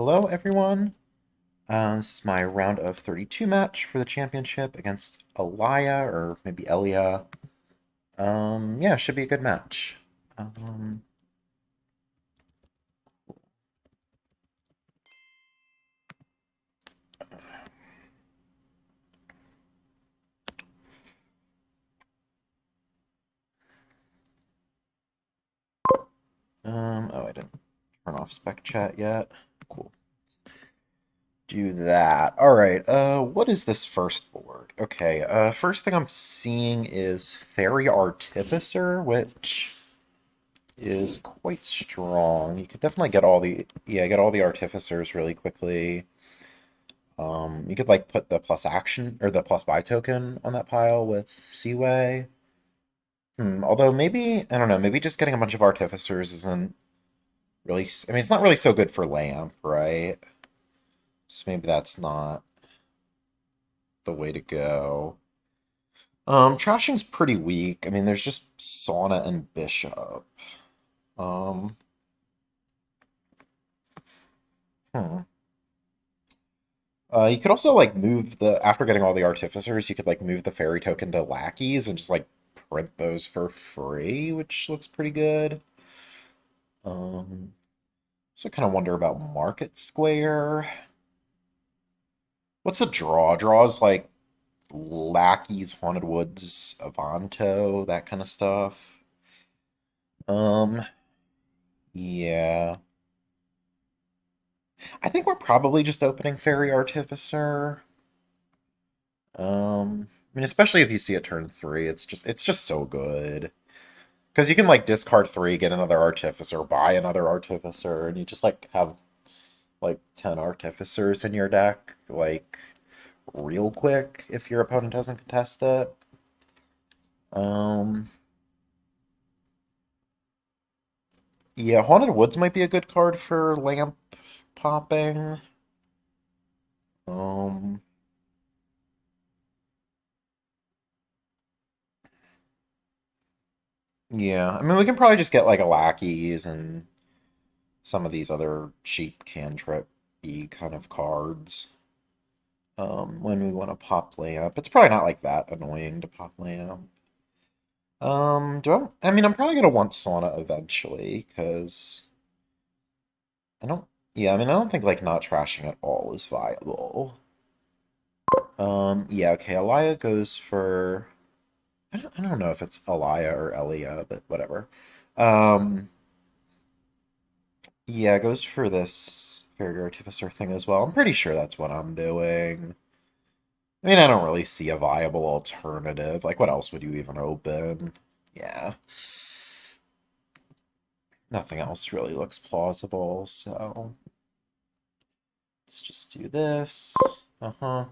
Hello, everyone. This is my round of 32 match for the championship against Elia, or maybe Elia. Yeah, should be a good match. Um, oh, I didn't turn off spec chat yet. Cool. Do that. All right, what is this first board? Okay, first thing I'm seeing is Fairy Artificer, which is quite strong. You could definitely get all the artificers really quickly. You could like put the plus action or the plus buy token on that pile with Seaway. Although maybe, I don't know, maybe just getting a bunch of artificers isn't really, I mean, it's not really so good for Lamp, right? So maybe that's not the way to go. Trashing's pretty weak. I mean, there's just Sauna and Bishop. Um, hmm. You could also like move after getting all the artificers, you could like move the fairy token to lackeys and just like print those for free, which looks pretty good. Um, so kind of wonder about Market Square. What's a draw? Draws like lackeys, Haunted Woods, Avanto, that kind of stuff. Um, yeah. I think we're probably just opening Fairy Artificer. I mean, especially if you see it turn three, it's just so good. Because you can like discard three, get another artificer, buy another artificer, and you just like have like 10 artificers in your deck, like real quick if your opponent doesn't contest it. Um yeah, Haunted Woods might be a good card for lamp popping. Um yeah, I mean we can probably just get like a lackeys and some of these other cheap cantrip y kind of cards. When we want to pop lamp. It's probably not like that annoying to pop lamp. I mean, I'm probably gonna want sauna eventually, because I don't, yeah, I mean, I don't think like not trashing at all is viable. Yeah, okay, Elia goes for, I don't know if it's Elia or Elia, but whatever. Um, yeah, it goes for this Fairy Artificer thing as well. I'm pretty sure that's what I'm doing. I mean, I don't really see a viable alternative. Like, what else would you even open? Yeah. Nothing else really looks plausible, so let's just do this. Uh-huh.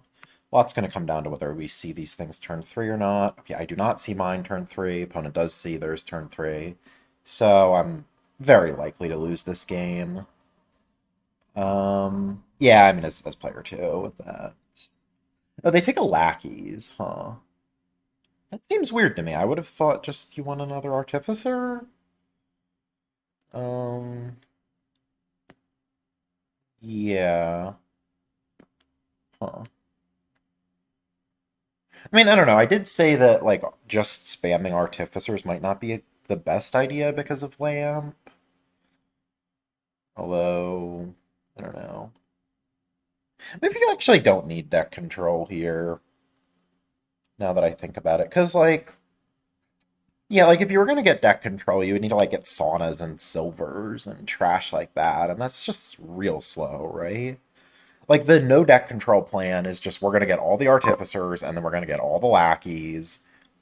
Lots going to come down to whether we see these things turn three or not. Okay, I do not see mine turn three. Opponent does see theirs turn three. So I'm very likely to lose this game. Yeah, I mean, as player two with that. Oh, they take a lackeys, huh? That seems weird to me. I would have thought just you want another artificer. Um, yeah. Huh. I mean, I don't know. I did say that like just spamming artificers might not be the best idea because of lamp. Although, I don't know. Maybe you actually don't need deck control here. Now that I think about it, because like, yeah, like if you were gonna get deck control, you would need to like get saunas and silvers and trash like that, and that's just real slow, right? Like the no deck control plan is just we're gonna get all the artificers and then we're gonna get all the lackeys,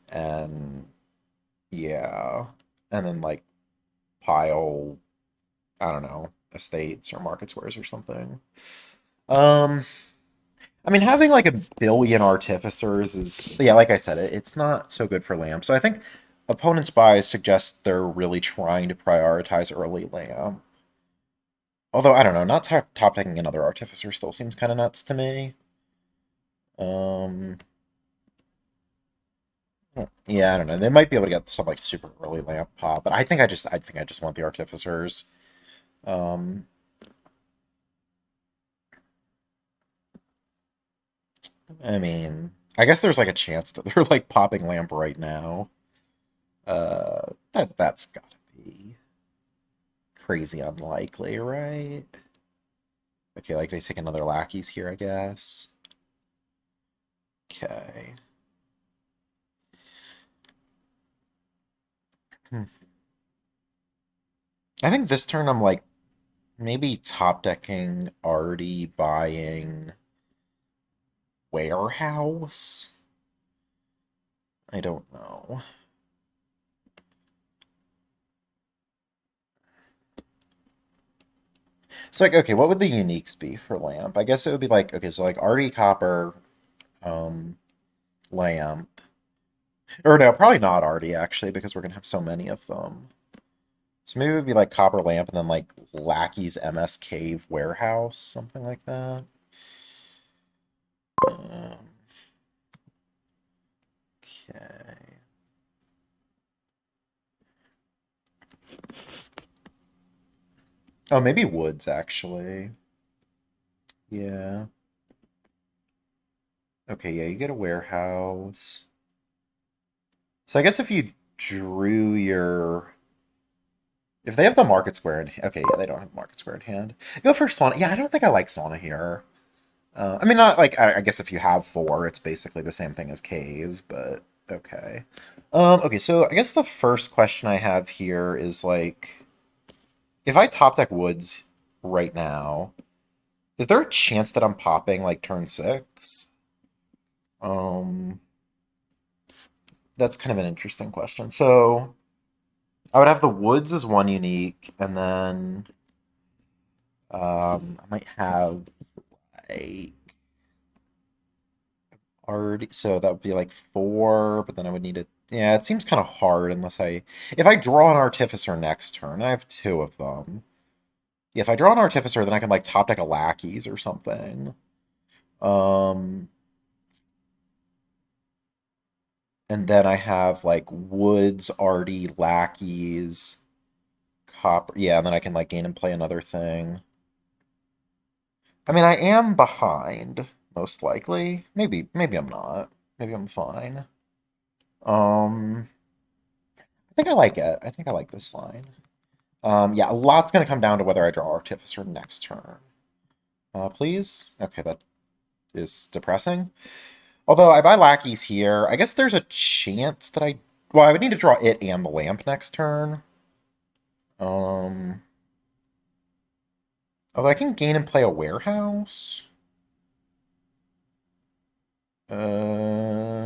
and yeah, and then like pile, I don't know, estates or market squares or something. Um, I mean, having like a billion artificers is, yeah, like I said, it's not so good for lamp. So I think opponents' buys suggest they're really trying to prioritize early lamp. Although I don't know, not top taking another artificer still seems kind of nuts to me. Um, yeah, I don't know. They might be able to get some like super early lamp pop, but I think I just want the artificers. Um, I mean, I guess there's like a chance that they're like popping lamp right now. That's gotta be crazy unlikely, right? Okay, like they take another lackeys here, I guess. Okay. Hmm. I think this turn I'm like maybe top decking, already buying warehouse. I don't know. So like, okay, what would the uniques be for lamp? I guess it would be like, okay, so like RD copper, um, lamp. Or no, probably not RD actually, because we're gonna have so many of them. So maybe it would be like copper lamp and then like Lackey's MS Cave warehouse, something like that. Okay. Oh, maybe woods actually. Yeah. Okay, yeah, you get a warehouse. So I guess if you drew your if they have the market square in okay, yeah, they don't have market square in hand. Go for sauna. Yeah, I don't think I like sauna here. I mean, not like I guess if you have four, it's basically the same thing as cave, but okay. Okay, so I guess the first question I have here is like, if I top deck woods right now, is there a chance that I'm popping like turn six? Um, that's kind of an interesting question. So I would have the woods as one unique, and then I might have a already. So that would be like four, but then I would need it. Yeah, it seems kind of hard unless if I draw an artificer next turn, and I have two of them. Yeah, if I draw an artificer, then I can like top deck a lackeys or something. Um, and then I have like woods, arty, lackeys, copper. Yeah, and then I can like gain and play another thing. I mean, I am behind, most likely. Maybe I'm not. Maybe I'm fine. Um, I think I like it. I think I like this line. Yeah, a lot's gonna come down to whether I draw Artificer next turn. Please? Okay, that is depressing. Although I buy lackeys here, I guess there's a chance that well, I would need to draw it and the lamp next turn. Um, Although I can gain and play a warehouse.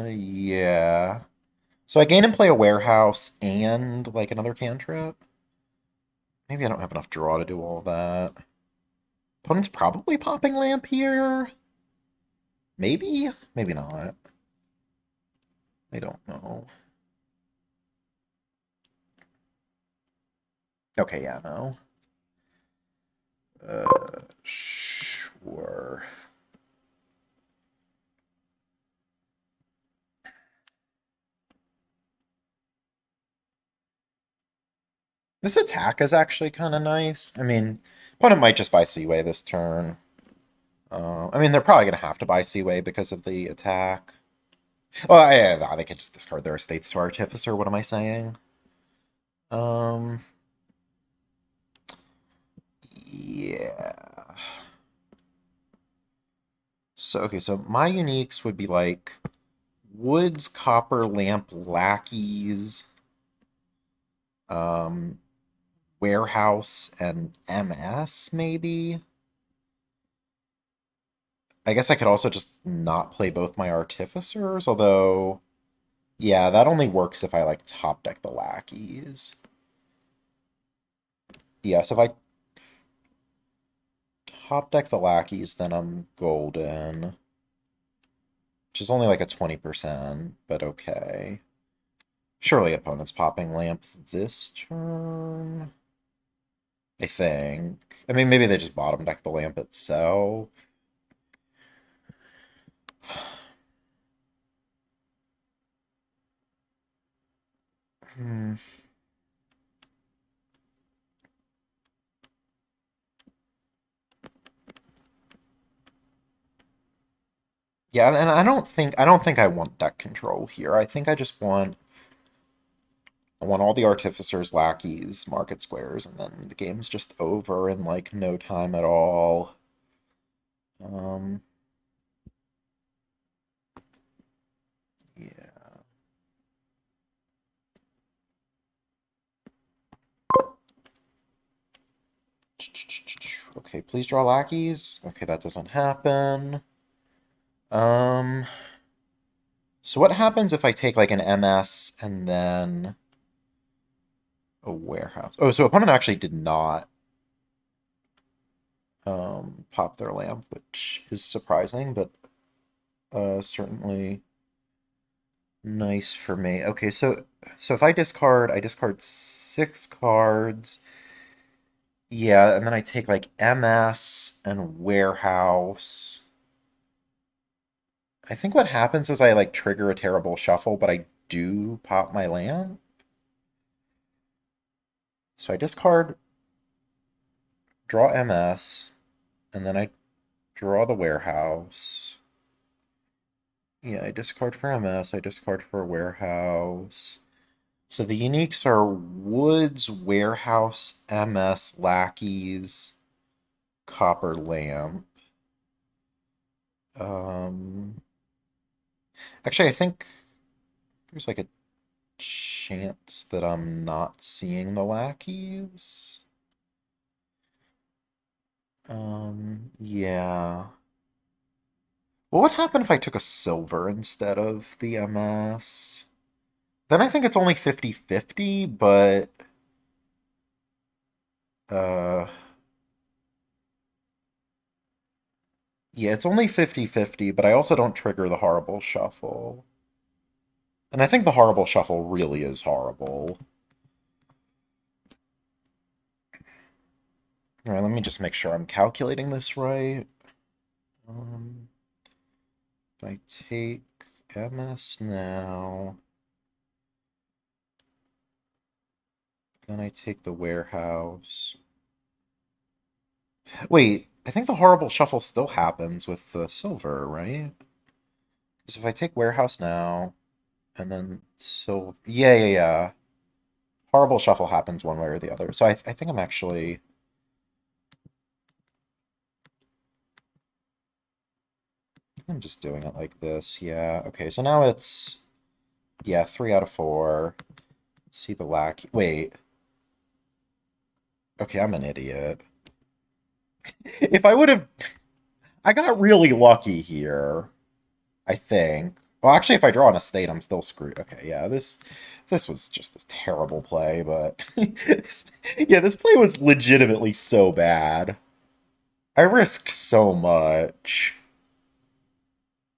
Yeah. So I gain and play a warehouse and like another cantrip. Maybe I don't have enough draw to do all of that. Opponent's probably popping lamp here. Maybe, maybe not. I don't know. Okay, yeah, no. Sure. This attack is actually kind of nice. I mean, opponent might just buy Seaway this turn. I mean, they're probably going to have to buy Seaway because of the attack. Well, yeah, they can just discard their estates to Artificer. What am I saying? Um, yeah. So, okay, so my uniques would be like Woods, Copper, Lamp, Lackeys, um, Warehouse, and MS, maybe? I guess I could also just not play both my Artificers, although, yeah, that only works if I, like, top deck the Lackeys. Yeah, so if I top deck the Lackeys, then I'm golden. Which is only like a 20%, but okay. Surely opponent's popping lamp this turn. I think. I mean, maybe they just bottom deck the lamp itself. Hmm. Yeah, and I don't think I want deck control here. I think I want all the artificers, lackeys, market squares, and then the game's just over in like no time at all. Um, yeah. Okay, please draw lackeys. Okay, that doesn't happen. Um, so what happens if I take like an MS and then a warehouse? Oh, so opponent actually did not pop their lamp, which is surprising, but certainly nice for me. Okay, so if I discard 6 cards. Yeah, and then I take like MS and warehouse. I think what happens is I like trigger a terrible shuffle, but I do pop my lamp. So I discard, draw MS, and then I draw the warehouse. Yeah, I discard for MS, I discard for warehouse. So the uniques are Woods, Warehouse, MS, Lackeys, Copper Lamp. Um, actually, I think there's like a chance that I'm not seeing the lackeys. Yeah. What would happen if I took a silver instead of the MS? Then I think it's only 50-50, but uh yeah, it's only 50-50, but I also don't trigger the horrible shuffle. And I think the horrible shuffle really is horrible. All right, let me just make sure I'm calculating this right. Um, if I take MS now, then I take the warehouse. Wait, I think the horrible shuffle still happens with the silver, right? Because if I take warehouse now, and then yeah, yeah, yeah. Horrible shuffle happens one way or the other. So I think I'm just doing it like this. Yeah. Okay. So now it's yeah, 3 out of 4. See the lack. Wait. Okay, I'm an idiot. If I would have, I got really lucky here. I think. Well, actually, if I draw an estate, I'm still screwed. Okay, yeah, this was just a terrible play, but yeah, this play was legitimately so bad. I risked so much.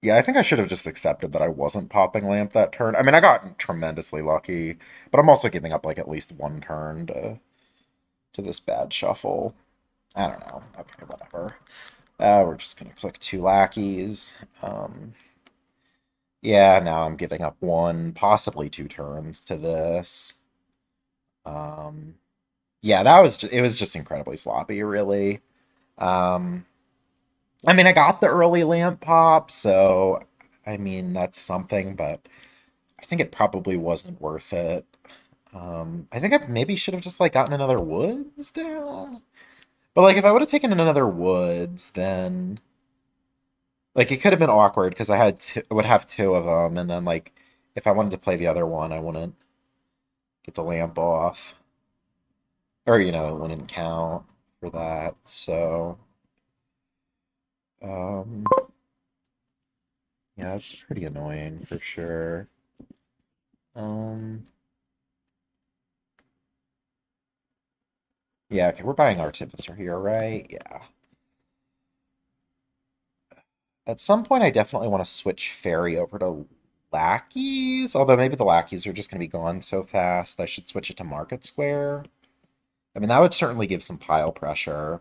Yeah, I think I should have just accepted that I wasn't popping lamp that turn. I mean, I got tremendously lucky, but I'm also giving up like at least one turn to this bad shuffle. I don't know. Okay, whatever. We're just gonna click 2 lackeys. Yeah, now I'm giving up one, possibly 2 turns to this. Um, yeah, it was just incredibly sloppy, really. Um, I mean, I got the early lamp pop, so I mean that's something, but I think it probably wasn't worth it. I think I maybe should have just like gotten another woods down. But like if I would have taken another woods, then like it could have been awkward because I would have 2 of them, and then like if I wanted to play the other one, I wouldn't get the lamp off. Or it wouldn't count for that. So um yeah, it's pretty annoying for sure. Um yeah, okay, we're buying Artificer here, right? Yeah. At some point I definitely want to switch Fairy over to Lackeys, although maybe the Lackeys are just gonna be gone so fast. I should switch it to Market Square. I mean, that would certainly give some pile pressure.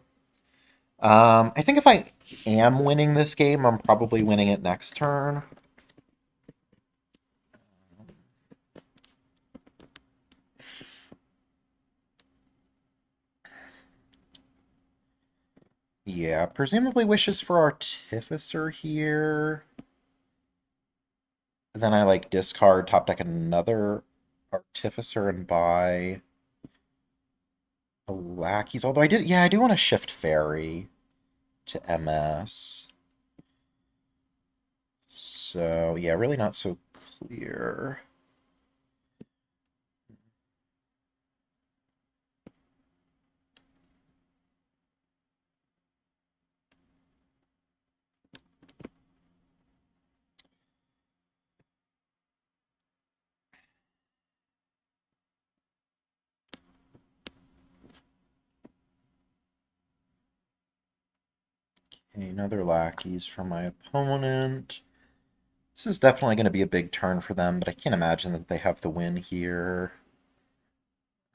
I think if I am winning this game, I'm probably winning it next turn. Yeah, presumably wishes for Artificer here. then I like discard top deck another Artificer and buy a Lackeys. Although I do want to shift Fairy to MS. So yeah, really not so clear. Okay, another Lackeys from my opponent. This is definitely going to be a big turn for them, but I can't imagine that they have the win here.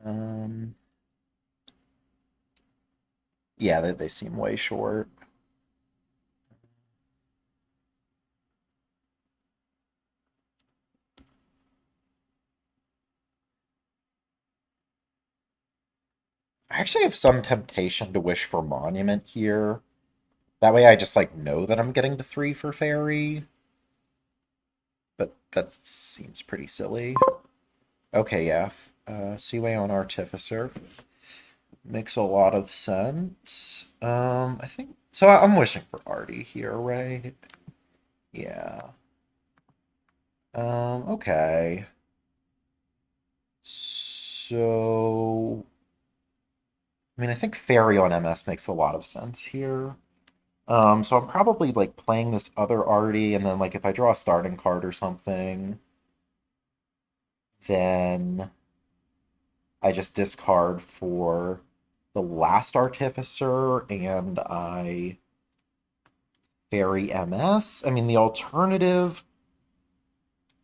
Um, yeah, they seem way short. I actually have some temptation to wish for Monument here. That way I just like know that I'm getting the 3 for Fairy. But that seems pretty silly. Okay, yeah. Seaway on Artificer. Makes a lot of sense. I think so. I'm wishing for Artie here, right? Yeah. Okay. So, I mean, I think Fairy on MS makes a lot of sense here. So I'm probably like playing this other Artie, and then like if I draw a starting card or something, then I just discard for the last Artificer, and I Fairy MS. I mean, the alternative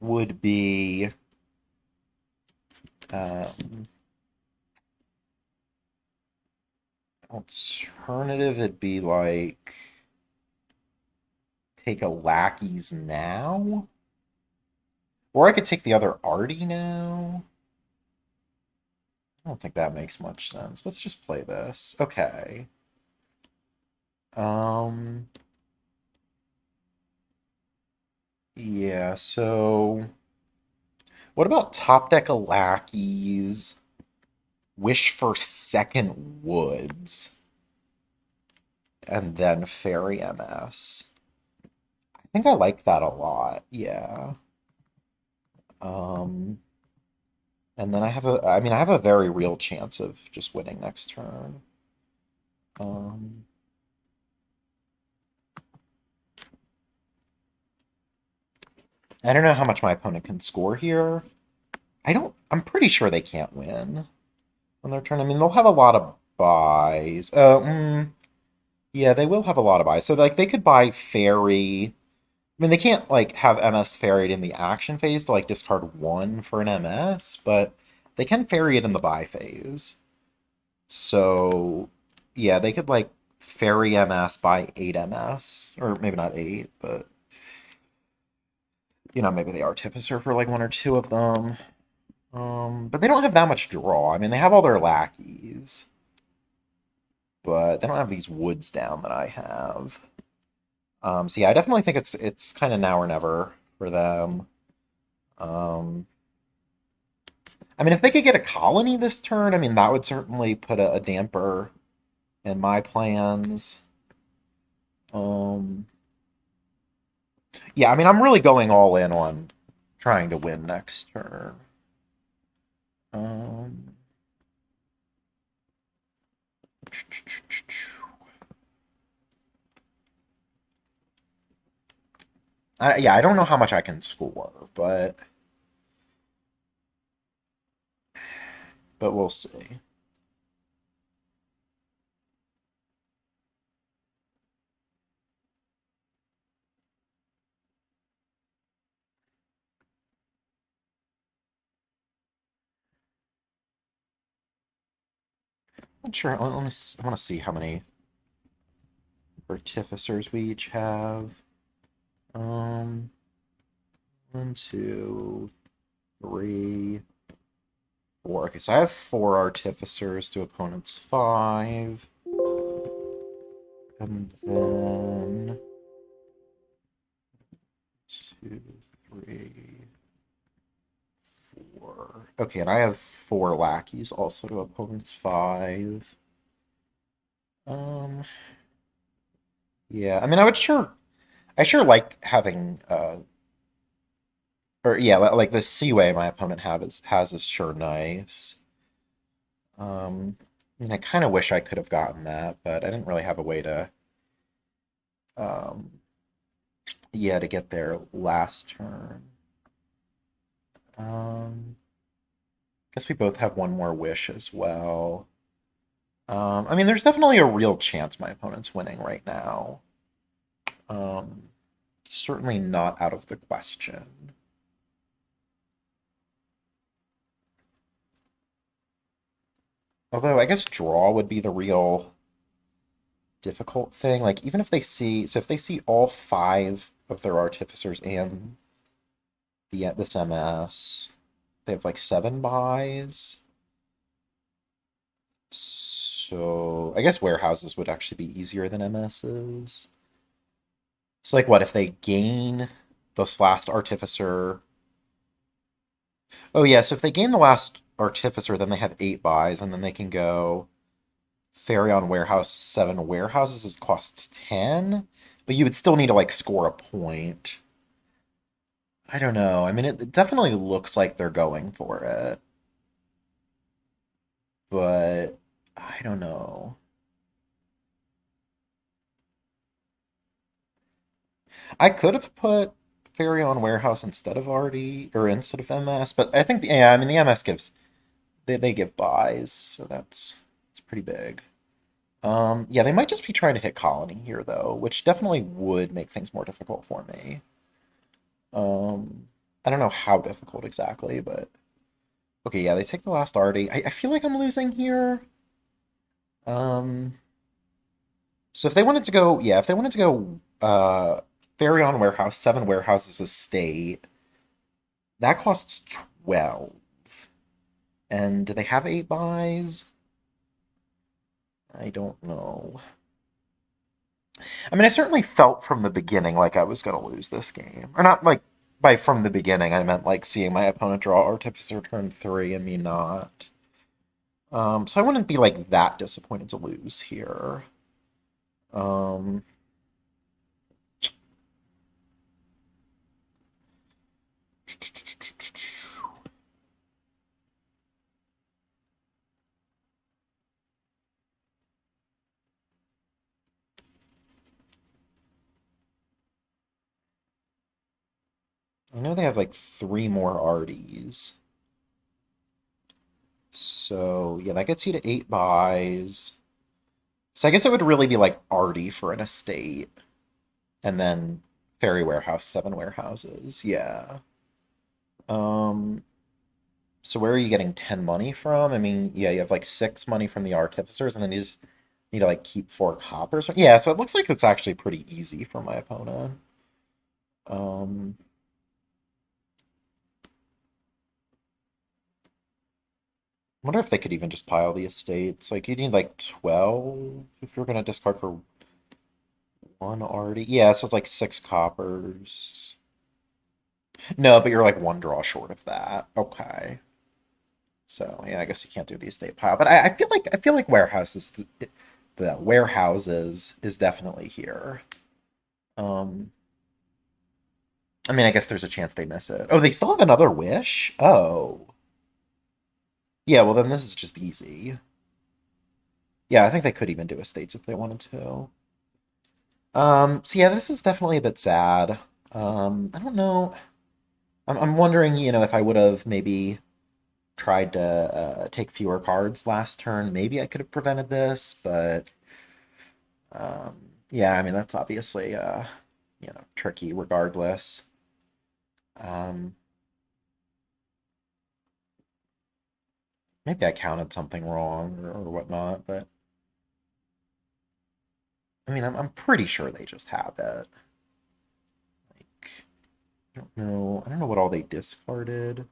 would be um, alternative. It'd be like take a Lackeys now, or I could take the other Artie now. I don't think that makes much sense. Let's just play this. Okay. Um. Yeah. So, what about top deck a Lackeys? Wish for second Woods, and then Fairy MS. I think I like that a lot. Yeah. Um, and then I mean, I have a very real chance of just winning next turn. Um, I don't know how much my opponent can score here. I'm pretty sure they can't win on their turn. I mean, they'll have a lot of buys. Yeah, they will have a lot of buys. So, like, they could buy Fairy. I mean, they can't, like, have MS Fairied in the action phase to, like, discard 1 for an MS, but they can Fairy it in the buy phase. So, yeah, they could like Fairy MS by 8 MS, or maybe not 8, but maybe the Artificer for like 1 or 2 of them. But they don't have that much draw. I mean, they have all their lackeys, but they don't have these woods down that I have. So yeah, I definitely think it's kind of now or never for them. Um, I mean, if they could get a colony this turn, I mean, that would certainly put a damper in my plans. Um, Yeah, I mean, I'm really going all in on trying to win next turn. Um, yeah, I don't know how much I can score, but we'll see. I'm sure. I want to see how many artificers we each have. Um, 1, 2, 3, 4. Okay, so I have 4 artificers to opponent's 5, and then 2, 3. Okay, and I have 4 lackeys also to opponent's 5. Um, yeah, I mean, I sure like having, or yeah, like the Seaway my opponent has is sure nice. I mean, I kind of wish I could have gotten that, but I didn't really have a way to, um, yeah, to get there last turn. Um, guess we both have one more wish as well. I mean, there's definitely a real chance my opponent's winning right now. Um, certainly not out of the question. Although I guess draw would be the real difficult thing. Like even if they see, so if they see all 5 of their artificers and this MS, they have like 7 buys. So I guess warehouses would actually be easier than MSs. So like what if they gain this last artificer? Oh yeah, so if they gain the last artificer, then they have 8 buys, and then they can go Fairy on warehouse 7 warehouses. It costs 10, but you would still need to like score a point. I don't know. I mean, it definitely looks like they're going for it, but I don't know. I could have put Fairy on warehouse instead of RD or instead of MS, but I think yeah, I mean the MS gives they give buys, so it's pretty big. Yeah, they might just be trying to hit colony here though, which definitely would make things more difficult for me. I don't know how difficult exactly, but okay, yeah, they take the last RD. I feel like I'm losing here. Um, so if they wanted to go, yeah, if they wanted to go Fairy on warehouse, 7 warehouses estate, that costs 12. And do they have 8 buys? I don't know. I mean, I certainly felt from the beginning like I was going to lose this game. Or not like by from the beginning, I meant like seeing my opponent draw Artificer turn 3 and me not. So I wouldn't be like that disappointed to lose here. Um, I know they have like 3 more RDs. So yeah, that gets you to 8 buys. So I guess it would really be like RD for an estate. And then Fairy Warehouse, 7 warehouses. Yeah. Um, so where are you getting 10 money from? I mean, yeah, you have like 6 money from the artificers, and then you just need to like keep 4 coppers. Yeah, so it looks like it's actually pretty easy for my opponent. Um, I wonder if they could even just pile the estates. Like you need like 12 if you're gonna discard for one already. Yeah, so it's like 6 coppers. No, but you're like 1 draw short of that. Okay. So yeah, I guess you can't do the estate pile. But I feel like warehouses the warehouses is definitely here. Um I mean I guess there's a chance they miss it. Oh, they still have another wish? Oh. Yeah, well then this is just easy. Yeah, I think they could even do estates if they wanted to. So yeah, this is definitely a bit sad. I don't know. I'm wondering, if I would have maybe tried to take fewer cards last turn, maybe I could have prevented this, but yeah, I mean that's obviously tricky regardless. Um, maybe I counted something wrong or whatnot, but I mean I'm pretty sure they just have it. Like I don't know what all they discarded.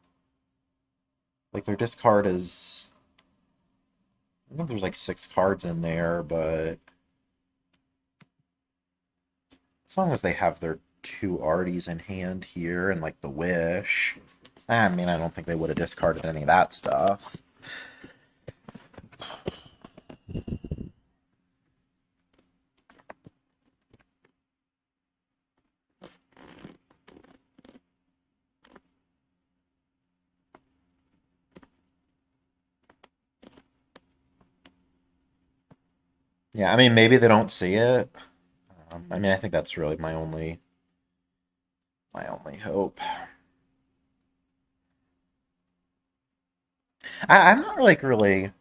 Like their discard is I think there's like 6 cards in there, but as long as they have their 2 arties in hand here and like the wish, I mean, I don't think they would have discarded any of that stuff. Yeah, I mean, maybe they don't see it. I mean, I think that's really my only hope. I'm not like really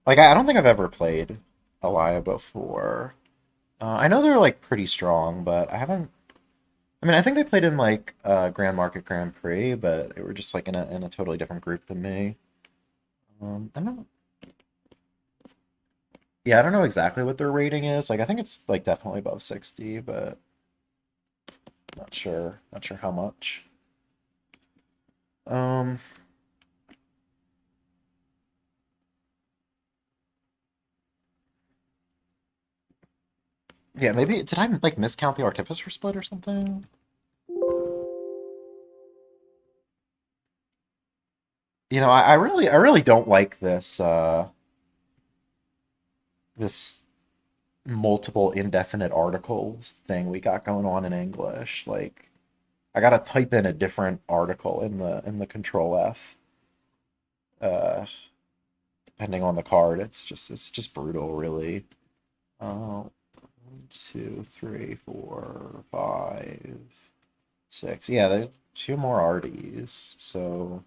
like I don't think I've ever played elia before. I know they're like pretty strong, but I haven't. I mean, I think they played in like Grand Market Grand Prix, but they were just like in a totally different group than me. I don't. Yeah, I don't know exactly what their rating is. Like, I think it's like definitely above 60, but not sure. Not sure how much. Um, yeah, maybe did I like miscount the Artificer split or something? I really don't like this multiple indefinite articles thing we got going on in English. Like, I gotta type in a different article in the Control F, uh, depending on the card. It's just brutal, really. 1, 2, 3, 4, 5, 6. Yeah, there's two more RDs. So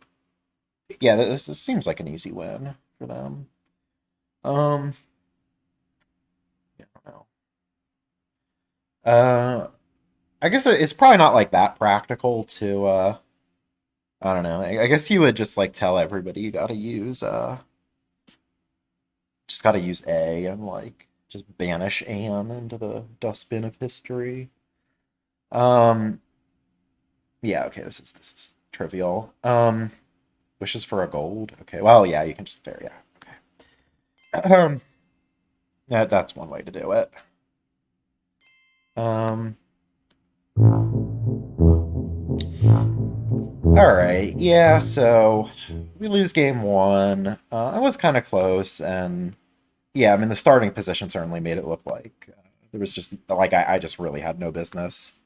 yeah, this seems like an easy win for them. Um, yeah, I don't know. I guess it's probably not like that practical to I don't know. I guess you would just like tell everybody you gotta use A and like just banish Anne into the dustbin of history. Um, yeah, okay, this is trivial. Wishes for a gold. Okay, well, yeah, you can just there, yeah. Okay. That's one way to do it. Um, all right, yeah. So we lose game one. I was kind of close, and yeah, I mean the starting position certainly made it look like there was just like I just really had no business.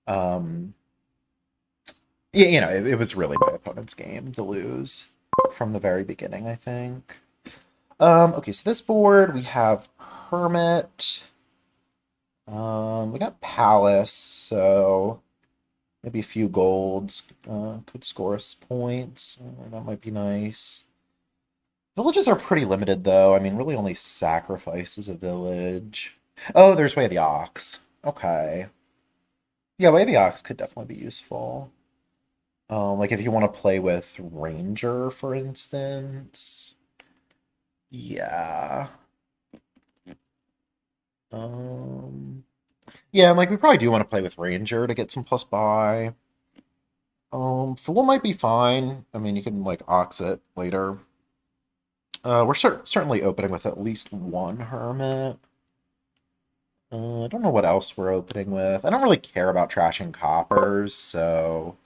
Um, yeah, it was really my opponent's game to lose from the very beginning, I think. Okay, so this board we have Hermit. We got Palace, so maybe a few golds could score us points. That might be nice. Villages are pretty limited, though. I mean, really only sacrifices a village. Oh, there's Way of the Ox. Okay. Yeah, Way of the Ox could definitely be useful. Like if you want to play with Ranger, for instance. Yeah. Um, yeah, and like we probably do want to play with Ranger to get some plus buy. Fool might be fine. I mean, you can like ox it later. We're certainly opening with at least one Hermit. I don't know what else we're opening with. I don't really care about trashing coppers, so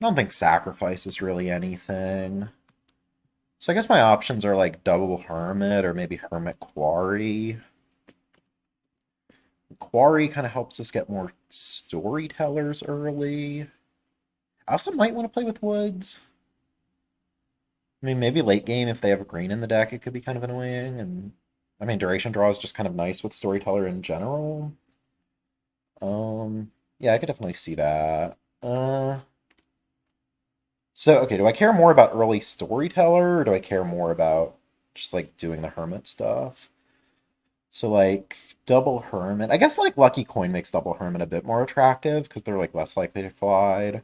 I don't think sacrifice is really anything. So I guess my options are like double Hermit or maybe Hermit Quarry. Quarry kind of helps us get more storytellers early. I also might want to play with Woods. I mean, maybe late game if they have a green in the deck, it could be kind of annoying. And I mean, duration draw is just kind of nice with storyteller in general. Yeah, I could definitely see that. So okay, do I care more about early storyteller or do I care more about just like doing the hermit stuff? So like double hermit. I guess like lucky coin makes double hermit a bit more attractive because they're like less likely to collide.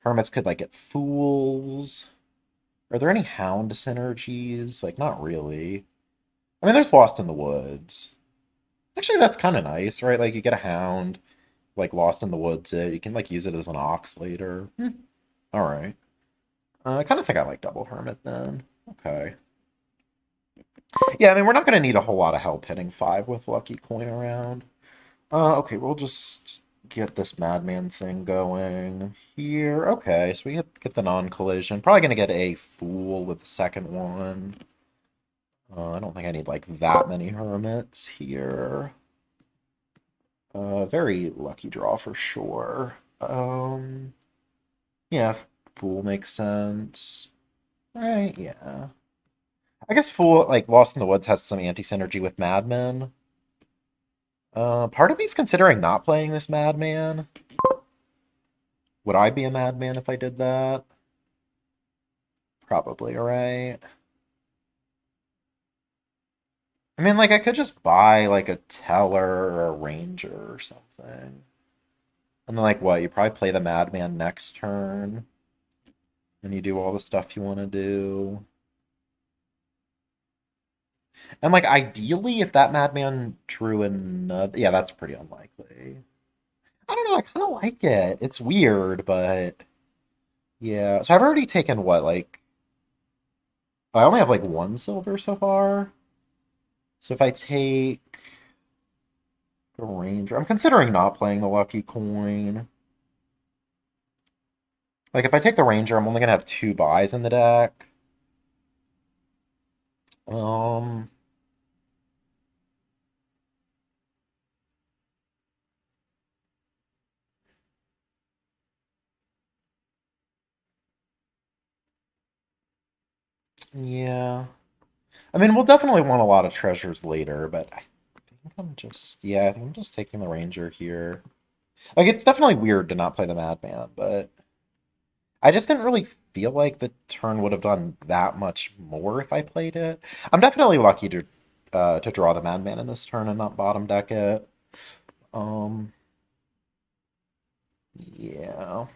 Hermits could like get fools. Are there any hound synergies? Like not really. I mean, there's Lost in the Woods. Actually, that's kind of nice, right? Like you get a hound, like Lost in the Woods. You can like use it as an ox later. All right. I kind of think I like double hermit then. Okay. Yeah, I mean, we're not going to need a whole lot of help hitting 5 with lucky coin around. Okay, we'll just get this madman thing going here. Okay, so we get the non-collision. Probably gonna get a fool with the second one. I don't think I need like that many hermits here. Very lucky draw for sure. Yeah, fool makes sense. Right, yeah. I guess fool, like Lost in the Woods has some anti-synergy with Madman. Part of me's considering not playing this Madman. Would I be a madman if I did that? Probably, right? I mean, like, I could just buy, like, a Teller or a Ranger or something. And then, like, what? You probably play the Madman next turn. And you do all the stuff you want to do. And, like, ideally, if that Madman drew another... Yeah, that's pretty unlikely. I don't know, I kind of like it. It's weird, but... Yeah, so I've already taken, what, like... I only have, like, one silver so far. So if I take... The Ranger. I'm considering not playing the Lucky Coin. Like, if I take the Ranger, I'm only going to have two buys in the deck. Um, yeah. I mean, we'll definitely want a lot of treasures later, but I think I'm just, yeah, I think I'm just taking the Ranger here. Like, it's definitely weird to not play the Madman, but I just didn't really feel like the turn would have done that much more if I played it. I'm definitely lucky to draw the Madman in this turn and not bottom deck it. Um, yeah.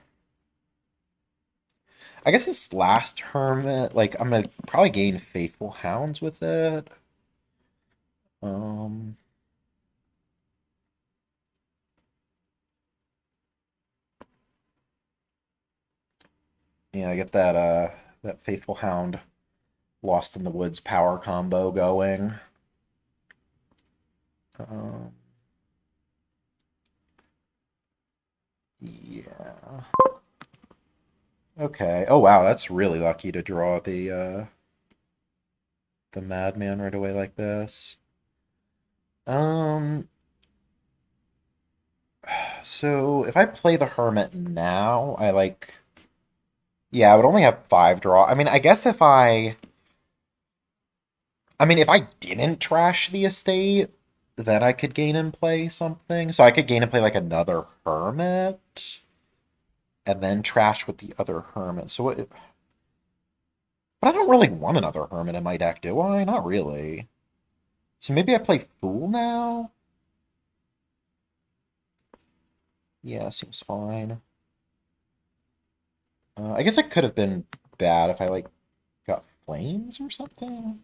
I guess this last hermit, like, I'm gonna probably gain Faithful Hounds with it. Um, yeah, I get that Faithful Hound Lost in the Woods power combo going. Um, yeah. Okay. Oh wow, that's really lucky to draw the Madman right away like this. Um, so if I play the Hermit now, I like, yeah, I would only have five draw. I mean, I guess if I didn't trash the estate, then I could gain and play something. So I could gain and play like another Hermit, and then trash with the other Hermit. But I don't really want another Hermit in my deck, do I? Not really. So maybe I play Fool now? Yeah, seems fine. I guess it could have been bad if I like got Flames or something.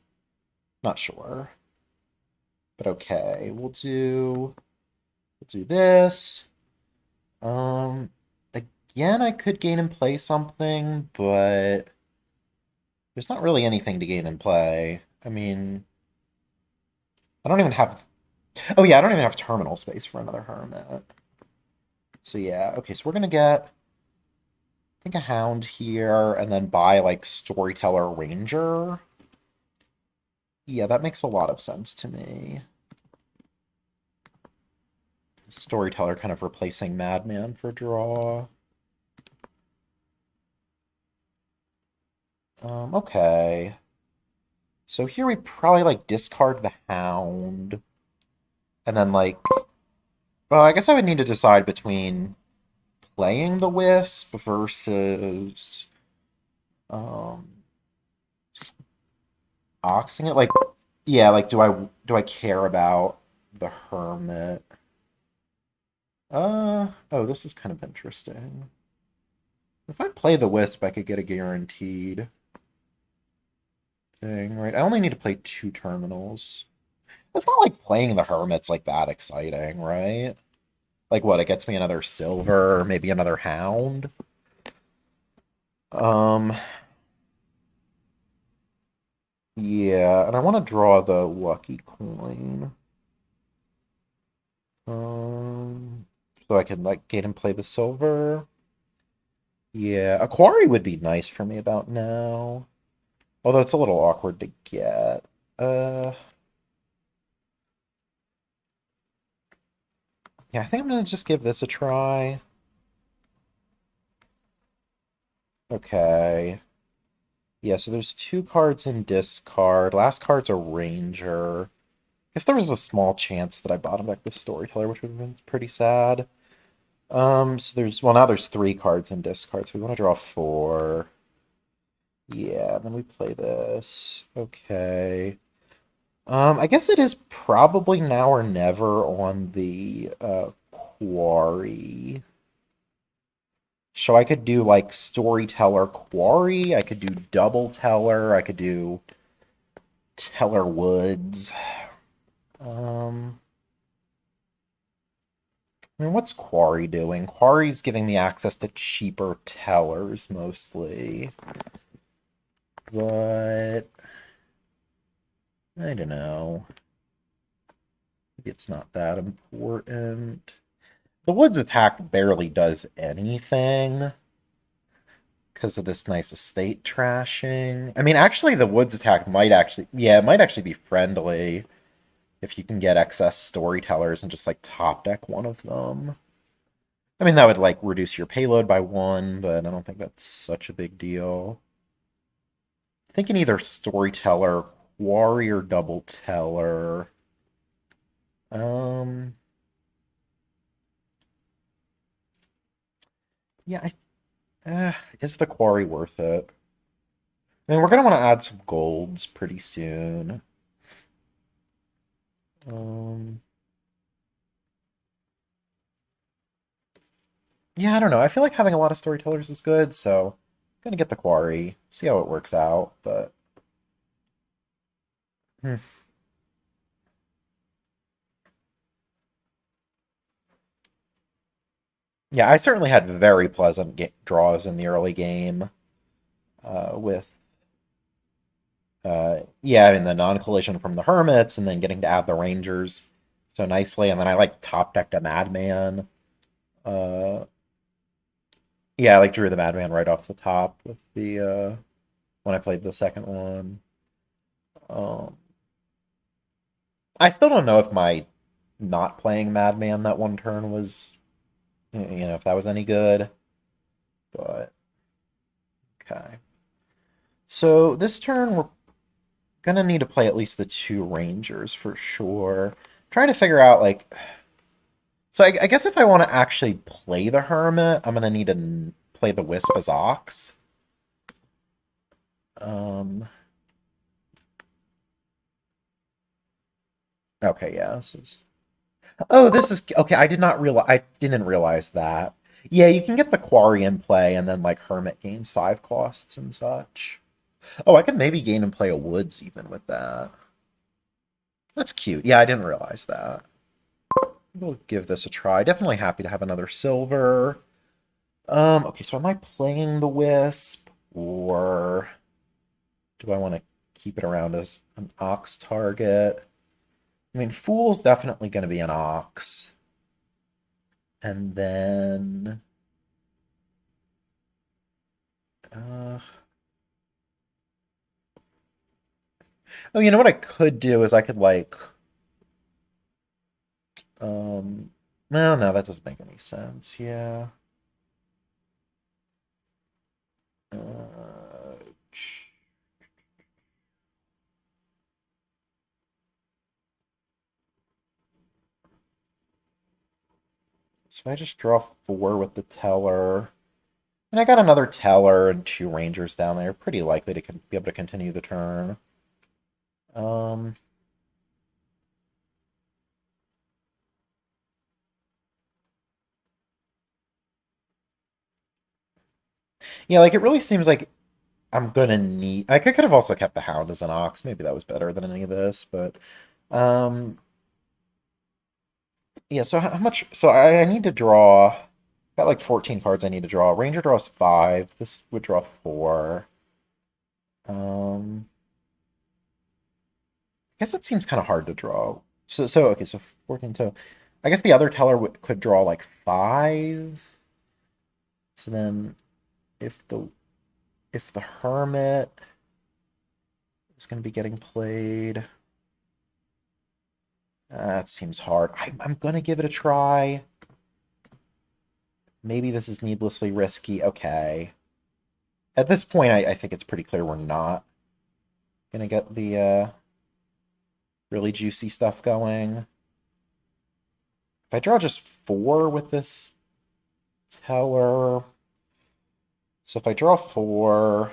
Not sure. But okay, we'll do this. Um, again, I could gain and play something, but there's not really anything to gain and play. I mean, I don't even have. Oh yeah, I don't even have terminal space for another Hermit. So yeah, okay, so we're gonna get, I think, a Hound here, and then buy like Storyteller Ranger. Yeah, that makes a lot of sense to me. Storyteller kind of replacing Madman for draw. Okay. So here we probably like discard the Hound. And then like, well, I guess I would need to decide between playing the Wisp versus um oxing it. Like, yeah, like do I care about the Hermit? Oh, this is kind of interesting. If I play the Wisp, I could get a guaranteed thing, right? I only need to play two terminals. It's not like playing the Hermit's like that exciting, right? Like what, it gets me another silver, maybe another Hound. Um, yeah, and I want to draw the lucky coin. Um, So I can like gate and play the silver. Yeah, a quarry would be nice for me about now. Although it's a little awkward to get. Uh, yeah, I think I'm gonna just give this a try. Okay. Yeah, so there's two cards in discard. Last card's a ranger. Guess there was a small chance that I bottom decked the storyteller, which would have been pretty sad. So there's well now there's three cards in discard, so we want to draw four. Yeah, then we play this. Okay. I guess it is probably now or never on the quarry. So I could do like storyteller quarry, I could do double teller, I could do teller woods. Um I mean, what's Quarry doing? Quarry's giving me access to cheaper tellers mostly. But I don't know. Maybe it's not that important. The Woods attack barely does anything because of this nice estate trashing. I mean, actually, the Woods attack might actually, yeah, it might actually be friendly if you can get excess storytellers and just like top deck one of them. I mean, that would like reduce your payload by one, but I don't think that's such a big deal. Thinking either storyteller, quarry, or double teller. Um, yeah, is the quarry worth it? I mean, we're gonna want to add some golds pretty soon. Um, yeah, I don't know. I feel like having a lot of storytellers is good, so I'm gonna get the quarry. See how it works out, but hmm. Yeah, I certainly had very pleasant draws in the early game with yeah, I mean the non-collision from the hermits, and then getting to add the rangers so nicely, and then I like top decked a madman. Uh, yeah, I like drew the madman right off the top with the when I played the second one. Um, I still don't know if my not playing madman that one turn was, if that was any good, but okay. So this turn we're gonna need to play at least the two rangers for sure. Trying to figure out like so I guess if I want to actually play the Hermit, I'm gonna need to play the Wisp as Ox. Um, okay, yeah. Oh, this is okay. I didn't realize that. Yeah, you can get the Quarry in play, and then like Hermit gains 5 costs and such. Oh, I could maybe gain and play a Woods even with that. That's cute. Yeah, I didn't realize that. We'll give this a try. Definitely happy to have another silver. Okay, so am I playing the Wisp, or do I want to keep it around as an Ox target? I mean, Fool's definitely going to be an Ox. And then... Uh, oh, you know what I could do is I could, like... No, no, that doesn't make any sense. Yeah. Uh, so I just draw 4 with the Teller. And I got another Teller and 2 Rangers down there. Pretty likely to be able to continue the turn. Um, yeah, like it really seems like I'm gonna need. Like I could have also kept the Hound as an Ox. Maybe that was better than any of this, but um, yeah. So how much? So I need to draw. Got like 14 cards I need to draw. Ranger draws 5. This would draw 4. I guess it seems kind of hard to draw. So okay. So 14. So I guess the other teller could draw like 5. So then if the hermit is going to be getting played, that seems hard. I'm going to give it a try. Maybe this is needlessly risky. Okay. At this point, I think it's pretty clear we're not going to get the really juicy stuff going. If I draw just 4 with this teller... So if I draw 4...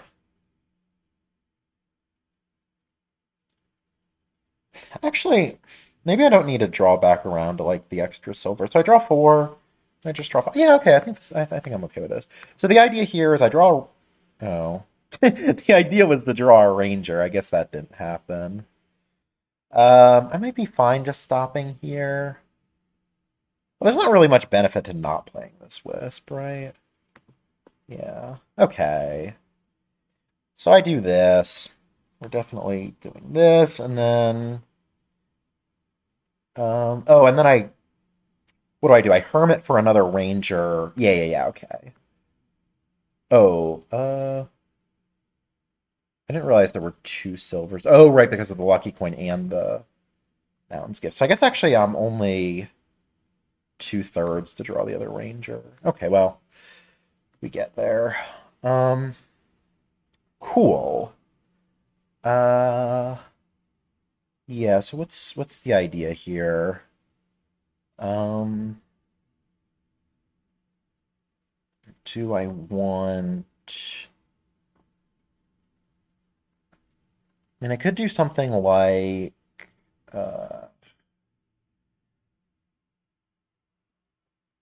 Actually, maybe I don't need to draw back around to like the extra silver. So I draw 4. I just draw 5. Yeah, okay. I think I'm okay with this. So the idea here is I draw. Oh, the idea was to draw a ranger. I guess that didn't happen. I might be fine just stopping here. Well, there's not really much benefit to not playing this wisp, right? Yeah. Okay. So I do this. We're definitely doing this, and then oh, and then what do? I hermit for another ranger. Yeah, okay. Oh, I didn't realize there were 2 silvers. Oh, right, because of the lucky coin and the mountains gift. So I guess actually I'm only 2/3 to draw the other ranger. Okay, well, we get there. Cool. Uh, yeah. So what's the idea here? Um, do I want? I mean, I could do something like uh,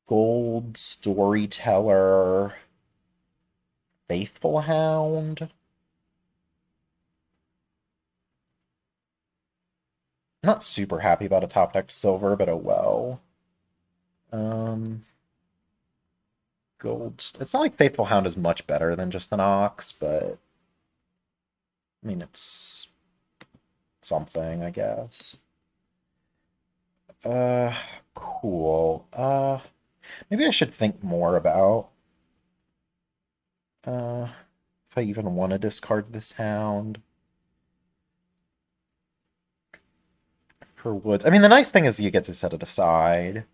gold storyteller, faithful hound. I'm not super happy about a top deck silver, but oh well. Um, gold. It's not like faithful hound is much better than just an ox, but I mean it's something, I guess. Uh, cool. Maybe I should think more about uh if I even want to discard this hound for woods. I mean, the nice thing is you get to set it aside.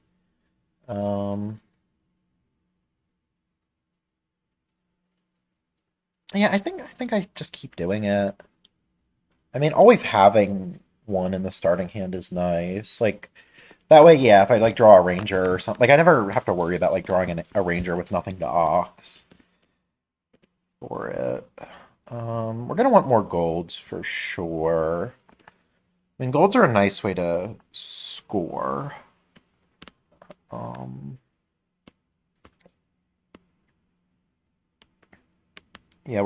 Um, yeah, I think I just keep doing it. I mean, always having one in the starting hand is nice. Like that way, yeah, if I like draw a ranger or something, like I never have to worry about like drawing a ranger with nothing to ox for it. We're gonna want more golds for sure. I mean, golds are a nice way to score. Um, yeah,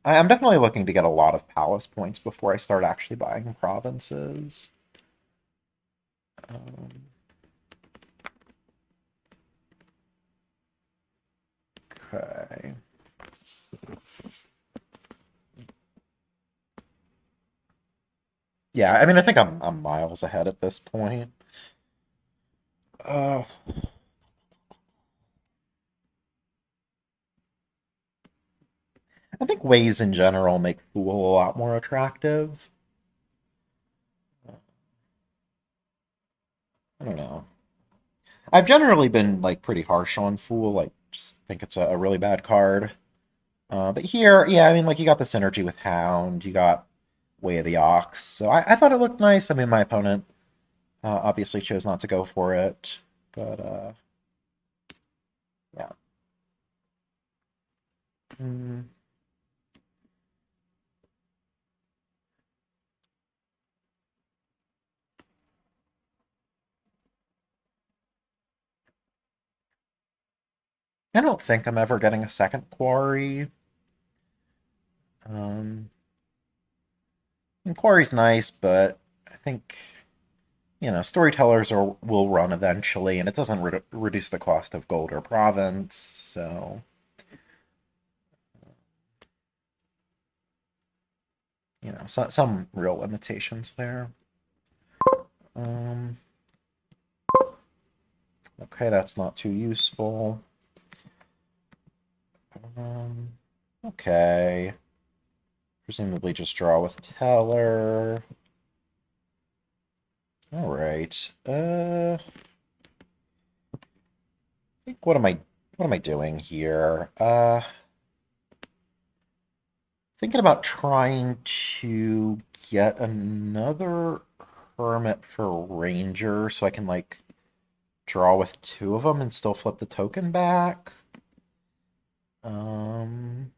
I'm definitely looking to get a lot of palace points before I start actually buying provinces. Um, okay. Yeah, I mean, I think I'm miles ahead at this point. Uh, I think ways in general make Fool a lot more attractive. I don't know. I've generally been like pretty harsh on Fool. Like, just think it's a really bad card. But here, yeah, I mean, like you got the synergy with Hound, you got Way of the Ox. So I thought it looked nice. I mean, my opponent obviously chose not to go for it, but yeah. Mm. I don't think I'm ever getting a second quarry. Um, and quarry's nice, but I think storytellers will run eventually, and it doesn't reduce the cost of gold or province. So some real limitations there. Um, Okay, that's not too useful. Okay. Presumably just draw with Teller. All right. I think what am I doing here? Thinking about trying to get another Hermit for Ranger so I can like draw with two of them and still flip the token back. Um,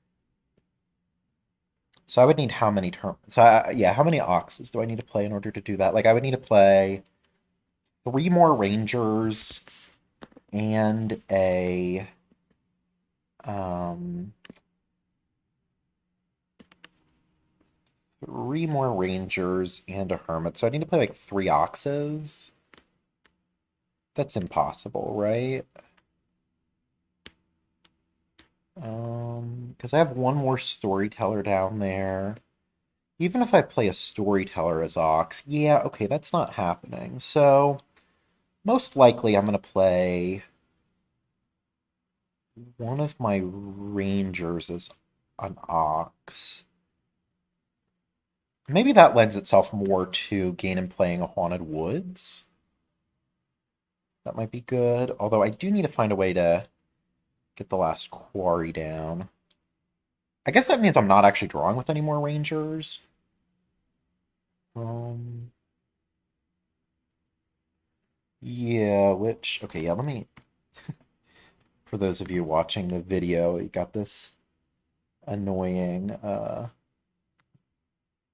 so I would need how many turn? So yeah, how many Oxes do I need to play in order to do that? Like I would need to play three more Rangers and a um three more Rangers and a Hermit. So I need to play like three Oxes. That's impossible, right? Because I have one more Storyteller down there. Even if I play a Storyteller as Ox, yeah, okay, that's not happening. So most likely I'm going to play one of my Rangers as an Ox. Maybe that lends itself more to Ganon playing a Haunted Woods. That might be good. Although I do need to find a way to get the last quarry down. I guess that means I'm not actually drawing with any more Rangers. Um, yeah, which, okay, yeah, let me, for those of you watching the video, you got this annoying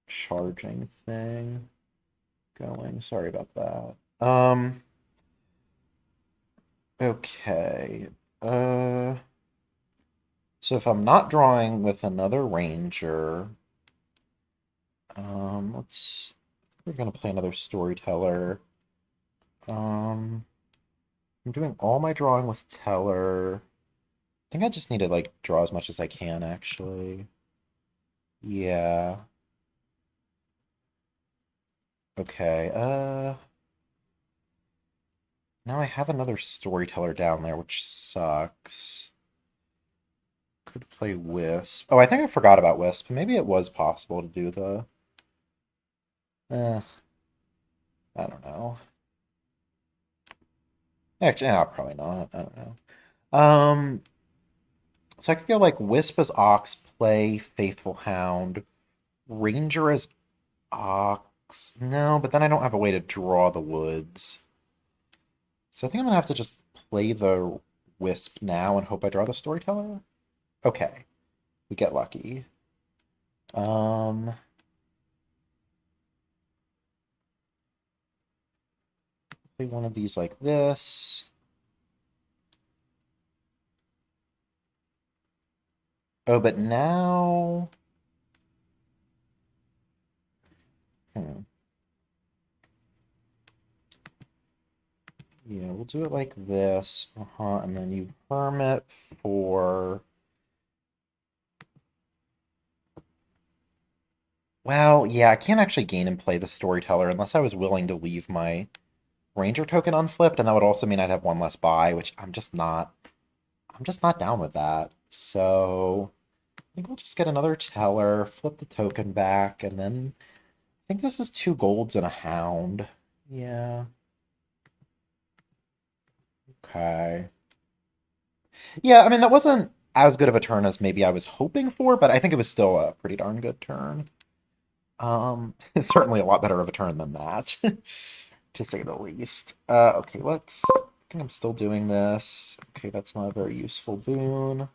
charging thing going. Sorry about that. Okay. Uh, so if I'm not drawing with another ranger, we're gonna play another storyteller. Um, I'm doing all my drawing with Teller. I think I just need to like draw as much as I can actually. Yeah. Okay. Now I have another storyteller down there, which sucks. Could play Wisp. Oh, I think I forgot about Wisp. Maybe it was possible to do the. Eh, I don't know. Actually, yeah, probably not. I don't know. So I could go like Wisp as Ox, play Faithful Hound, Ranger as Ox. No, but then I don't have a way to draw the woods. So I think I'm gonna have to just play the Wisp now and hope I draw the Storyteller. Okay, we get lucky. Um, play one of these like this. Oh, but now, hmm. Yeah, we'll do it like this. And then you Hermit for. Well, yeah, I can't actually gain and play the Storyteller unless I was willing to leave my Ranger token unflipped, and that would also mean I'd have one less buy, which I'm just not down with that. So I think we'll just get another Teller, flip the token back, and then I think this is two golds and a Hound. Yeah. Okay. Yeah, I mean, that wasn't as good of a turn as maybe I was hoping for, but I think it was still a pretty darn good turn. It's certainly a lot better of a turn than that, to say the least. Okay, I think I'm still doing this. Okay, that's not a very useful boon.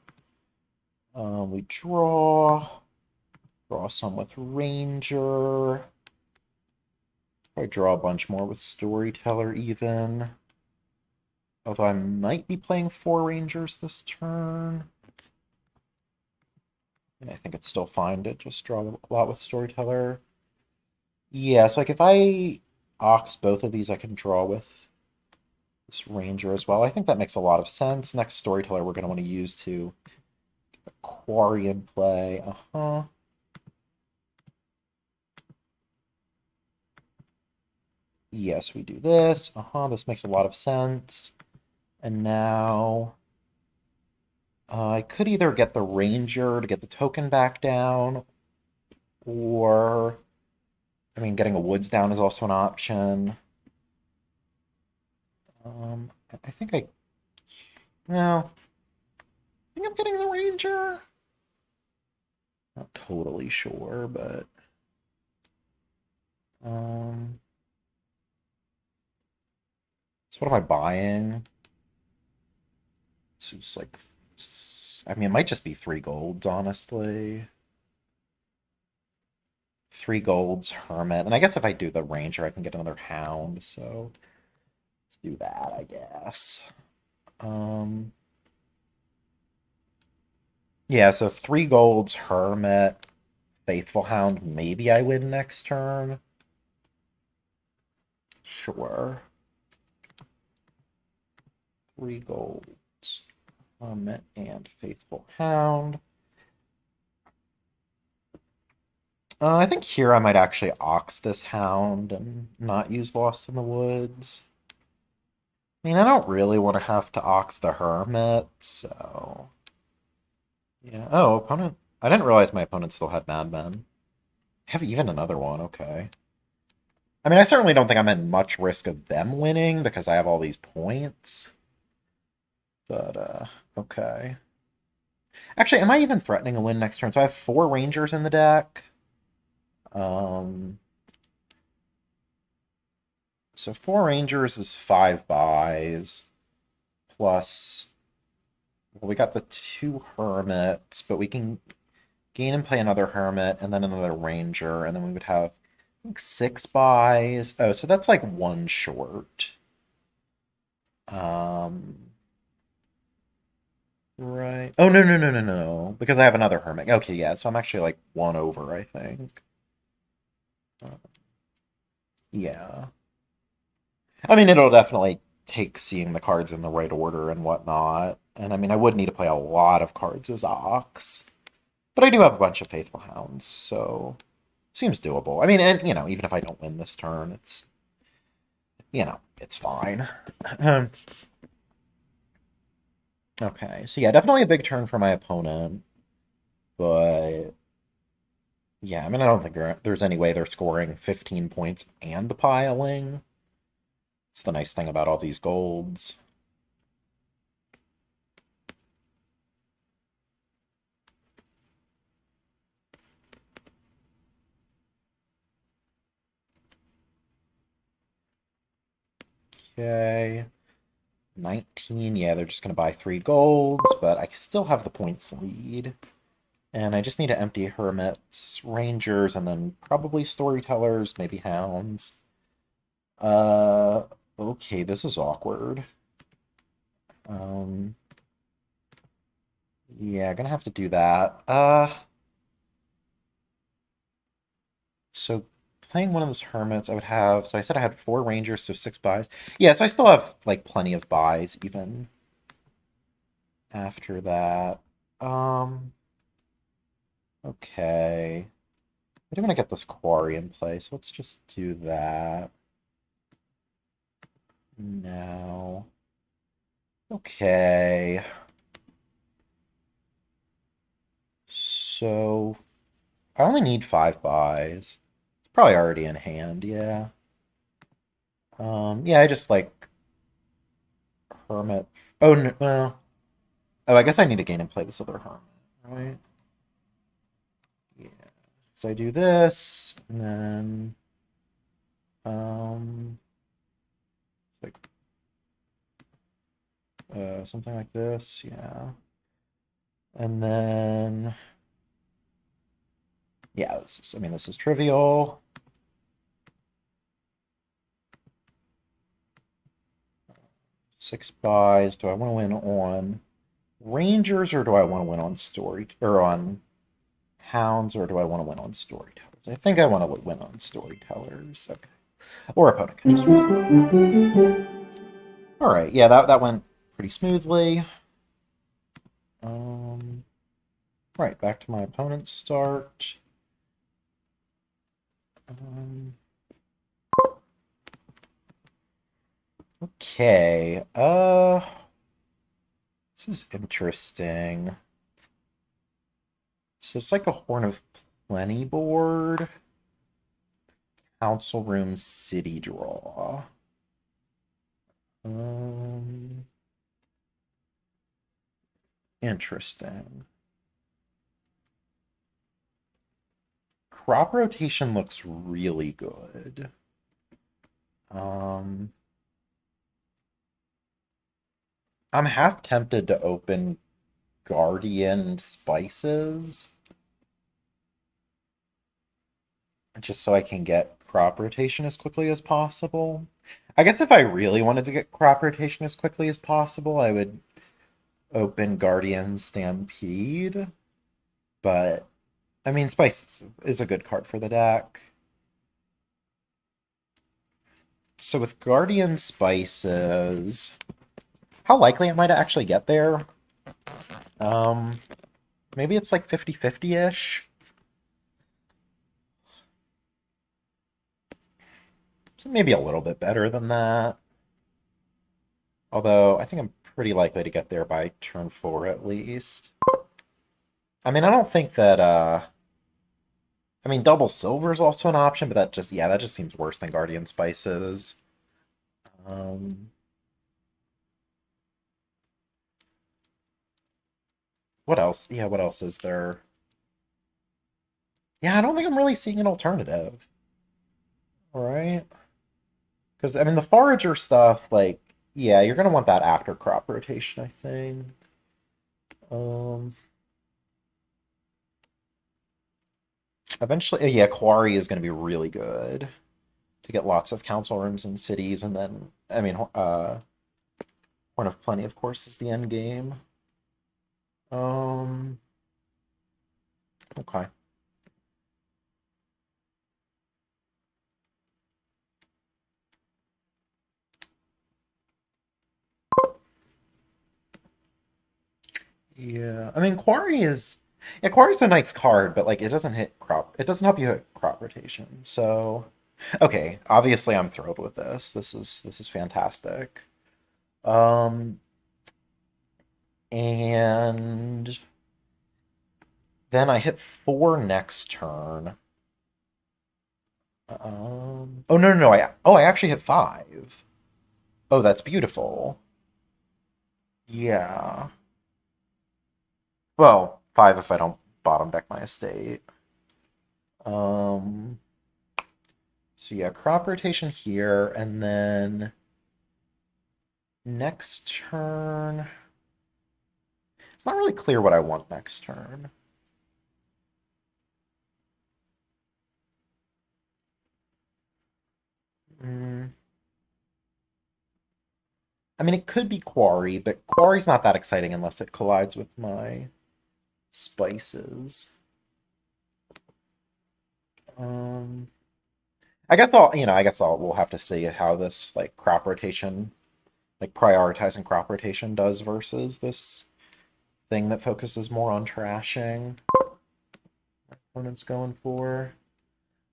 We draw some with Ranger. I draw a bunch more with Storyteller even. Although I might be playing four Rangers this turn. And I think it's still fine to just draw a lot with Storyteller. Yeah, so like if I Ox both of these, I can draw with this Ranger as well. I think that makes a lot of sense. Next Storyteller we're going to want to use to get the Quarry in play. Uh-huh. Yes, we do this. Uh-huh, this makes a lot of sense. And now I could either get the Ranger to get the token back down, or, I mean, getting a Woods down is also an option. I think no, I think I'm getting the Ranger. Not totally sure, but um, so what am I buying? So it's like, I mean, it might just be 3 golds, honestly. 3 golds, Hermit, and I guess if I do the Ranger, I can get another Hound. So let's do that, I guess. Um, yeah, so 3 golds, Hermit, Faithful Hound. Maybe I win next turn. Sure. 3 golds, Hermit, and Faithful Hound. I think here I might actually Ox this Hound and not use Lost in the Woods. I mean, I don't really want to have to Ox the Hermit, so... Yeah. Oh, opponent... I didn't realize my opponent still had Madmen. I have even another one, okay. I mean, I certainly don't think I'm at much risk of them winning because I have all these points. But, okay. Actually, am I even threatening a win next turn? So I have 4 Rangers in the deck. So 4 Rangers is 5 buys. Plus, well, we got the 2 Hermits, but we can gain and play another Hermit and then another Ranger, and then we would have, I think, 6 buys. Oh, so that's like 1 short. Right. Oh, no, no, no, no, no. Because I have another Hermit. Okay, yeah, so I'm actually like 1 over, I think. Uh, yeah. I mean, it'll definitely take seeing the cards in the right order and whatnot. And I mean, I would need to play a lot of cards as Ox. But I do have a bunch of Faithful Hounds, so seems doable. I mean, and, even if I don't win this turn, it's fine. Okay, so yeah, definitely a big turn for my opponent. But yeah, I mean, I don't think there's any way they're scoring 15 points and piling. It's the nice thing about all these golds. Okay. 19, yeah, they're just going to buy 3 golds, but I still have the points lead. And I just need to empty Hermits, Rangers, and then probably Storytellers, maybe Hounds. Uh, okay, this is awkward. Yeah, gonna have to do that. So playing one of those Hermits, I would have, so I said I had 4 Rangers, so 6 buys. Yeah, so I still have, like, plenty of buys, even after that. Okay. I do want to get this quarry in place. Let's just do that now. Okay. So I only need 5 buys. It's probably already in hand, yeah. Yeah, I just like Hermit. Oh, no, well. Oh, I guess I need to gain and play this other Hermit, right? Yeah. So I do this, and then like something like this, yeah. And then yeah, this is trivial. Six buys. Do I want to win on Rangers or do I want to win on story or on Hounds or do I want to win on Storytellers? I think I want to win on Storytellers. Okay. Or opponent can just win. All right. Yeah, that went pretty smoothly. Right, back to my opponent's start. Okay. This is interesting. So it's like a Horn of Plenty board. Council Room City draw. Um, Interesting. Crop rotation looks really good. Um, I'm half tempted to open Guardian Spices just so I can get crop rotation as quickly as possible. I guess if I really wanted to get crop rotation as quickly as possible, I would open Guardian Stampede. But I mean, Spices is a good card for the deck. So with Guardian Spices, how likely am I to actually get there? Um, Maybe it's like 50-50-ish. So maybe a little bit better than that. Although I think I'm pretty likely to get there by turn 4 at least. I mean, I don't think that I mean double silver is also an option, but that just yeah, that just seems worse than Guardian Spices. Um what else? Yeah, what else is there? Yeah, I don't think I'm really seeing an alternative. All right. Because I mean the forager stuff, like, yeah, you're gonna want that after crop rotation, I think. Um Eventually, yeah, Quarry is gonna be really good to get lots of council rooms in cities, and then I mean Horn of Plenty, of course, is the end game. Um okay. Yeah. I mean Quarry is yeah, Quarry's a nice card, but like it doesn't help you hit crop rotation. So okay, obviously I'm thrilled with this. This is fantastic. Um and then I hit 4 next turn. Oh no no no! I actually hit 5. Oh, that's beautiful. Yeah. Well, 5 if I don't bottom deck my estate. Um. So yeah, crop rotation here, and then next turn. It's not really clear what I want next turn. Mm. I mean, it could be Quarry, but Quarry's not that exciting unless it collides with my spices. Um, I guess we'll have to see how this like crop rotation, like prioritizing crop rotation does versus this thing that focuses more on trashing. Opponent's going for.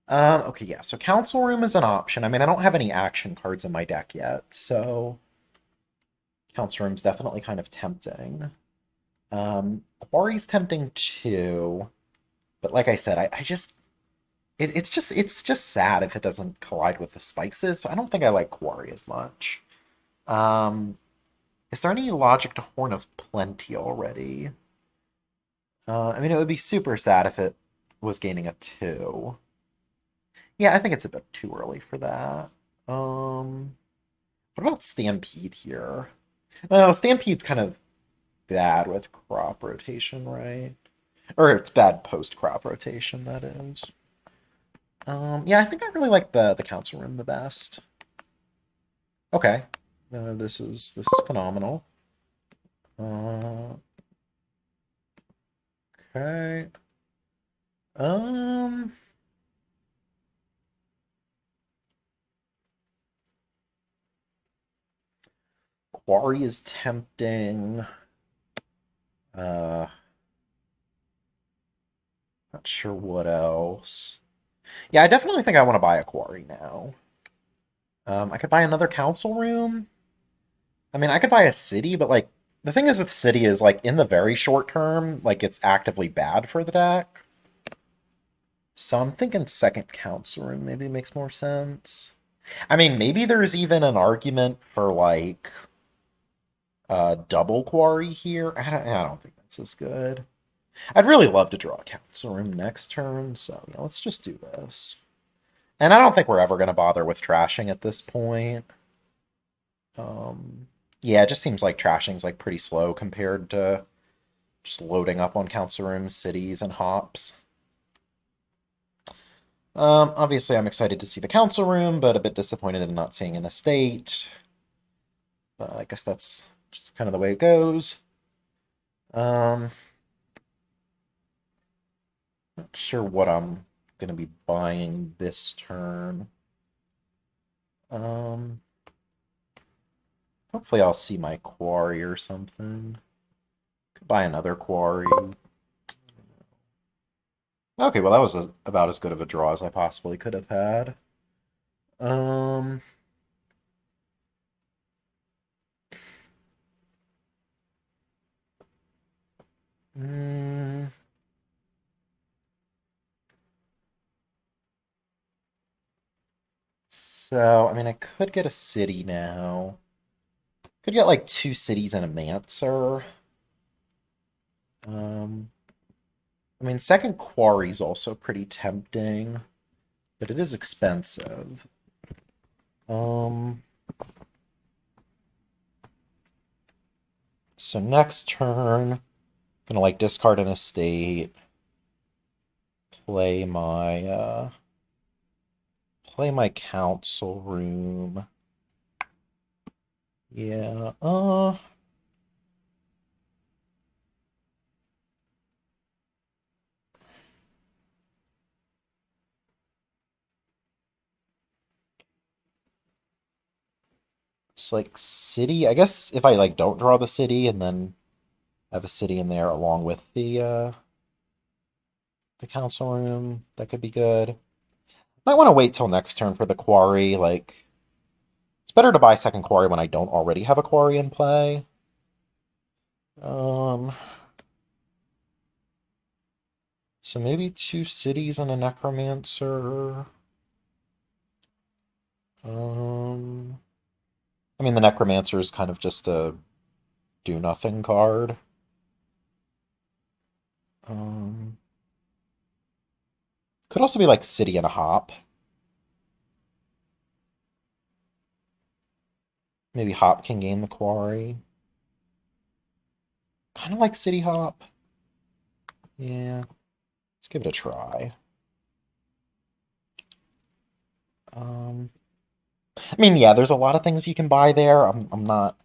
Okay, yeah. So Council Room is an option. I mean, I don't have any action cards in my deck yet, so Council Room's definitely kind of tempting. Quarry's tempting too, but like I said, I just it's just sad if it doesn't collide with the spices. So I don't think I like Quarry as much. Um, is there any logic to Horn of Plenty already? I mean, it would be super sad if it was gaining a 2. Yeah, I think it's a bit too early for that. What about Stampede here? Well, Stampede's kind of bad with crop rotation, right? Or it's bad post crop rotation, that is. Yeah, I think I really like the council room the best. Okay, this is phenomenal. Uh, okay. Um, Quarry is tempting. Uh, Not sure what else. Yeah, I definitely think I want to buy a Quarry now. I could buy another council room. I mean, I could buy a city, but like The thing is with City is like in the very short term, like it's actively bad for the deck. So I'm thinking second council room maybe makes more sense. I mean, maybe there's even an argument for like double quarry here. I don't think that's as good. I'd really love to draw a council room next turn, so yeah, let's just do this. And I don't think we're ever going to bother with trashing at this point. Yeah, it just seems like trashing's like pretty slow compared to just loading up on council rooms, cities, and hops. Obviously, I'm excited to see the council room, but a bit disappointed in not seeing an estate. But I guess that's just kind of the way it goes. Um, not sure what I'm going to be buying this turn. Um, hopefully I'll see my quarry or something. Could buy another quarry. Okay, well that was about as good of a draw as I possibly could have had. Um, mm, so, I mean, I could get a city now. Could get like two cities and a Mancer. Um, I mean, second quarry's also pretty tempting, but it is expensive. Um, so next turn, gonna like discard an estate, play my council room. Yeah, it's like city. I guess if I like don't draw the city and then have a city in there along with the council room, that could be good. Might want to wait till next turn for the quarry. Like, it's better to buy second quarry when I don't already have a quarry in play. Um, so maybe two cities and a necromancer. Um, I mean, the necromancer is kind of just a do nothing card. Um, could also be like city and a hop. Maybe hop can gain the quarry. Kind of like city hop. Yeah, let's give it a try. Um, I mean, yeah, there's a lot of things you can buy there. I'm not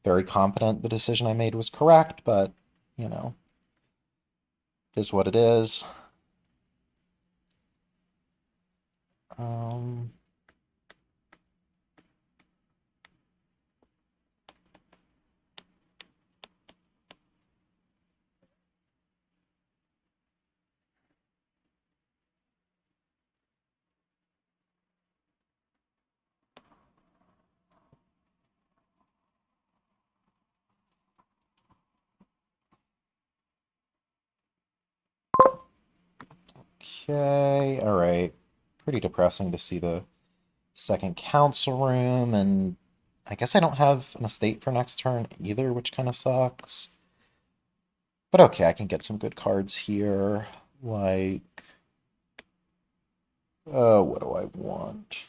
very confident the decision I made was correct, but you know, it is what it is. Um, okay, all right. Pretty depressing to see the second council room, and I guess I don't have an estate for next turn either, which kind of sucks. But okay, I can get some good cards here. Like, what do I want?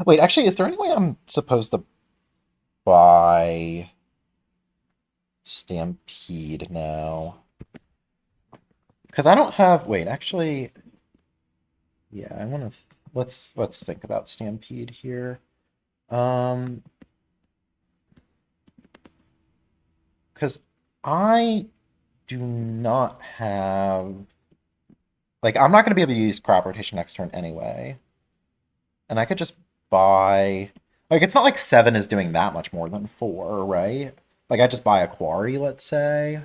Wait, actually, is there any way I'm supposed to buy Stampede now? Because I don't have. Wait, actually, yeah, I want to. Let's think about Stampede here. Um, because I do not have. Like, I'm not going to be able to use crop rotation next turn anyway. And I could just buy. Like, it's not like 7 is doing that much more than 4, right? Like, I just buy a quarry, let's say.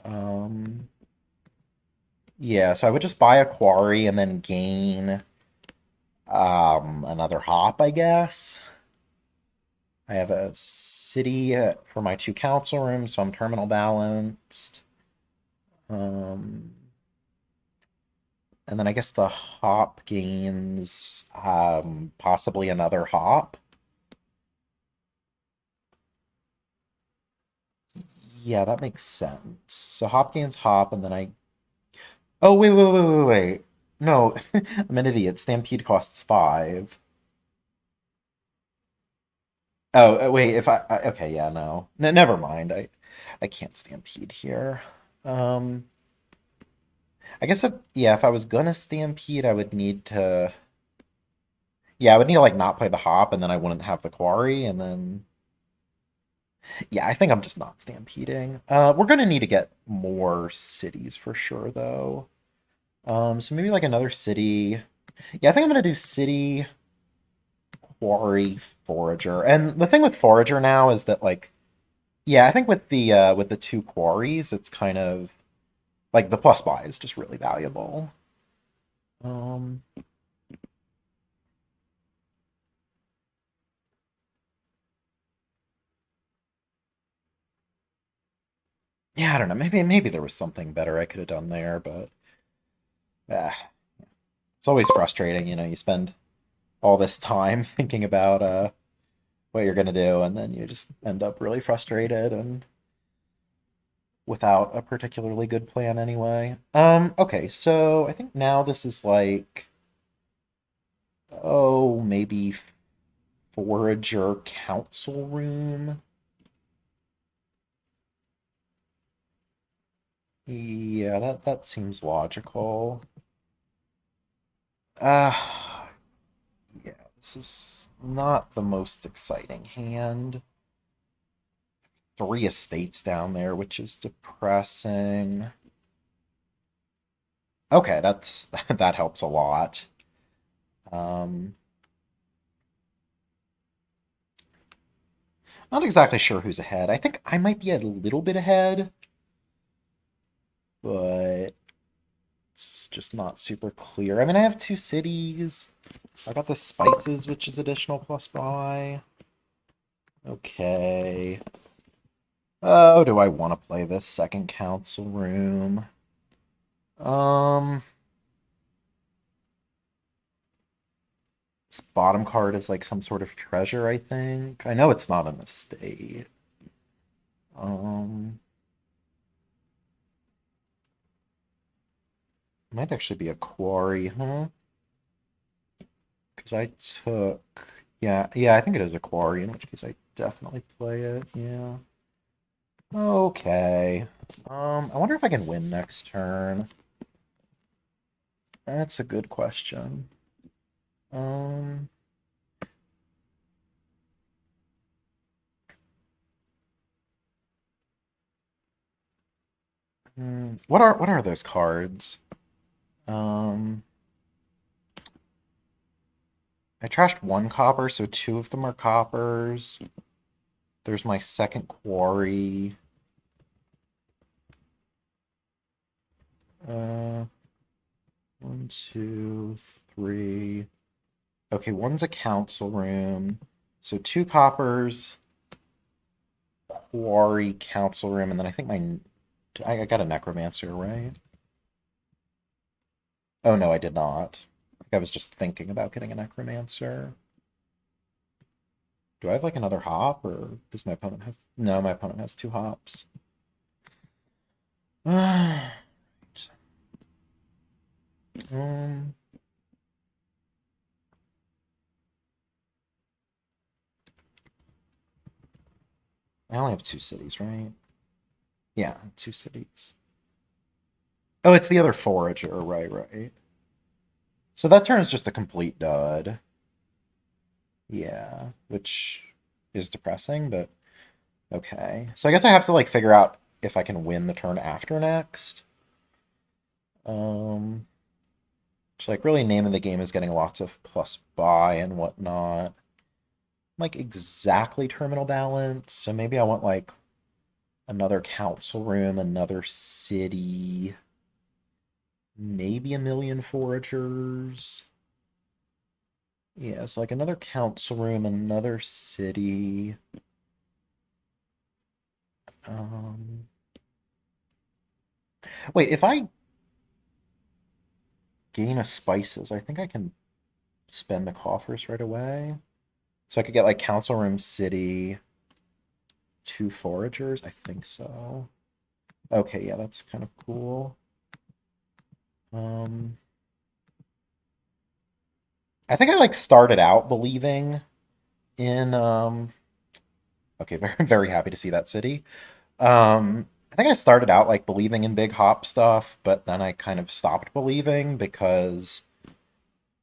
Um, yeah, so I would just buy a quarry and then gain another hop, I guess. I have a city for my two council rooms, so I'm terminal balanced. Um, and then I guess the hop gains possibly another hop. Yeah, that makes sense. So hop gains hop, and then I. Oh, wait. No, I'm an idiot. Stampede costs 5. Oh, wait, if okay, yeah, no. Never mind. I can't stampede here. Um, I guess if I was gonna stampede, I would need to. Yeah, I would need to like not play the hop, and then I wouldn't have the quarry, and then yeah, I think I'm just not stampeding. We're gonna need to get more cities for sure, though. So maybe like another city. Yeah, I think I'm gonna do city, quarry, forager. And the thing with forager now is that like, yeah, I think with the two quarries, it's kind of like the plus buy is just really valuable. Um, yeah, I don't know. Maybe there was something better I could have done there, but uh, it's always frustrating. You spend all this time thinking about what you're gonna do, and then you just end up really frustrated and without a particularly good plan anyway. Okay, so I think now this is like, oh, maybe forager council room. Yeah, that seems logical. Uh, yeah, this is not the most exciting hand. 3 estates down there, which is depressing. Okay, that's that helps a lot. Um, Not exactly sure who's ahead. I think I might be a little bit ahead, but it's just not super clear. I mean, I have 2 cities. I got the spices, which is additional plus buy. Okay. Oh, do I want to play this second council room? Um, this bottom card is like some sort of treasure, I think. I know it's not an estate. Um, Might actually be a quarry, huh? Because I took, yeah, I think it is a quarry, in which case I definitely play it. Yeah. Okay. I wonder if I can win next turn. That's a good question. Um, what are those cards? Um, I trashed 1 copper, so 2 of them are coppers. There's my second quarry. Uh, 1, 2, 3. Okay, one's a council room. So 2 coppers, quarry, council room, and then I think I got a necromancer, right? Oh no, I did not. I think I was just thinking about getting a necromancer. Do I have like another hop, or does my opponent have? No, my opponent has 2 hops. Um, I only have 2 cities, right? Yeah, 2 cities. Oh, it's the other forager, right. So that turn is just a complete dud. Yeah, which is depressing, but okay. So I guess I have to like figure out if I can win the turn after next. Um, Just like really name of the game is getting lots of plus buy and whatnot. Like exactly terminal balance. So maybe I want like another council room, another city, maybe a million foragers. Yeah, it's like another council room, another city. Um, wait, if I gain a spices, I think I can spend the coffers right away. So I could get like council room, city, two foragers. I think so. Okay, yeah, that's kind of cool. Um, I think I like started out believing in okay, very very happy to see that city. I think I started out like believing in big hop stuff, but then I kind of stopped believing because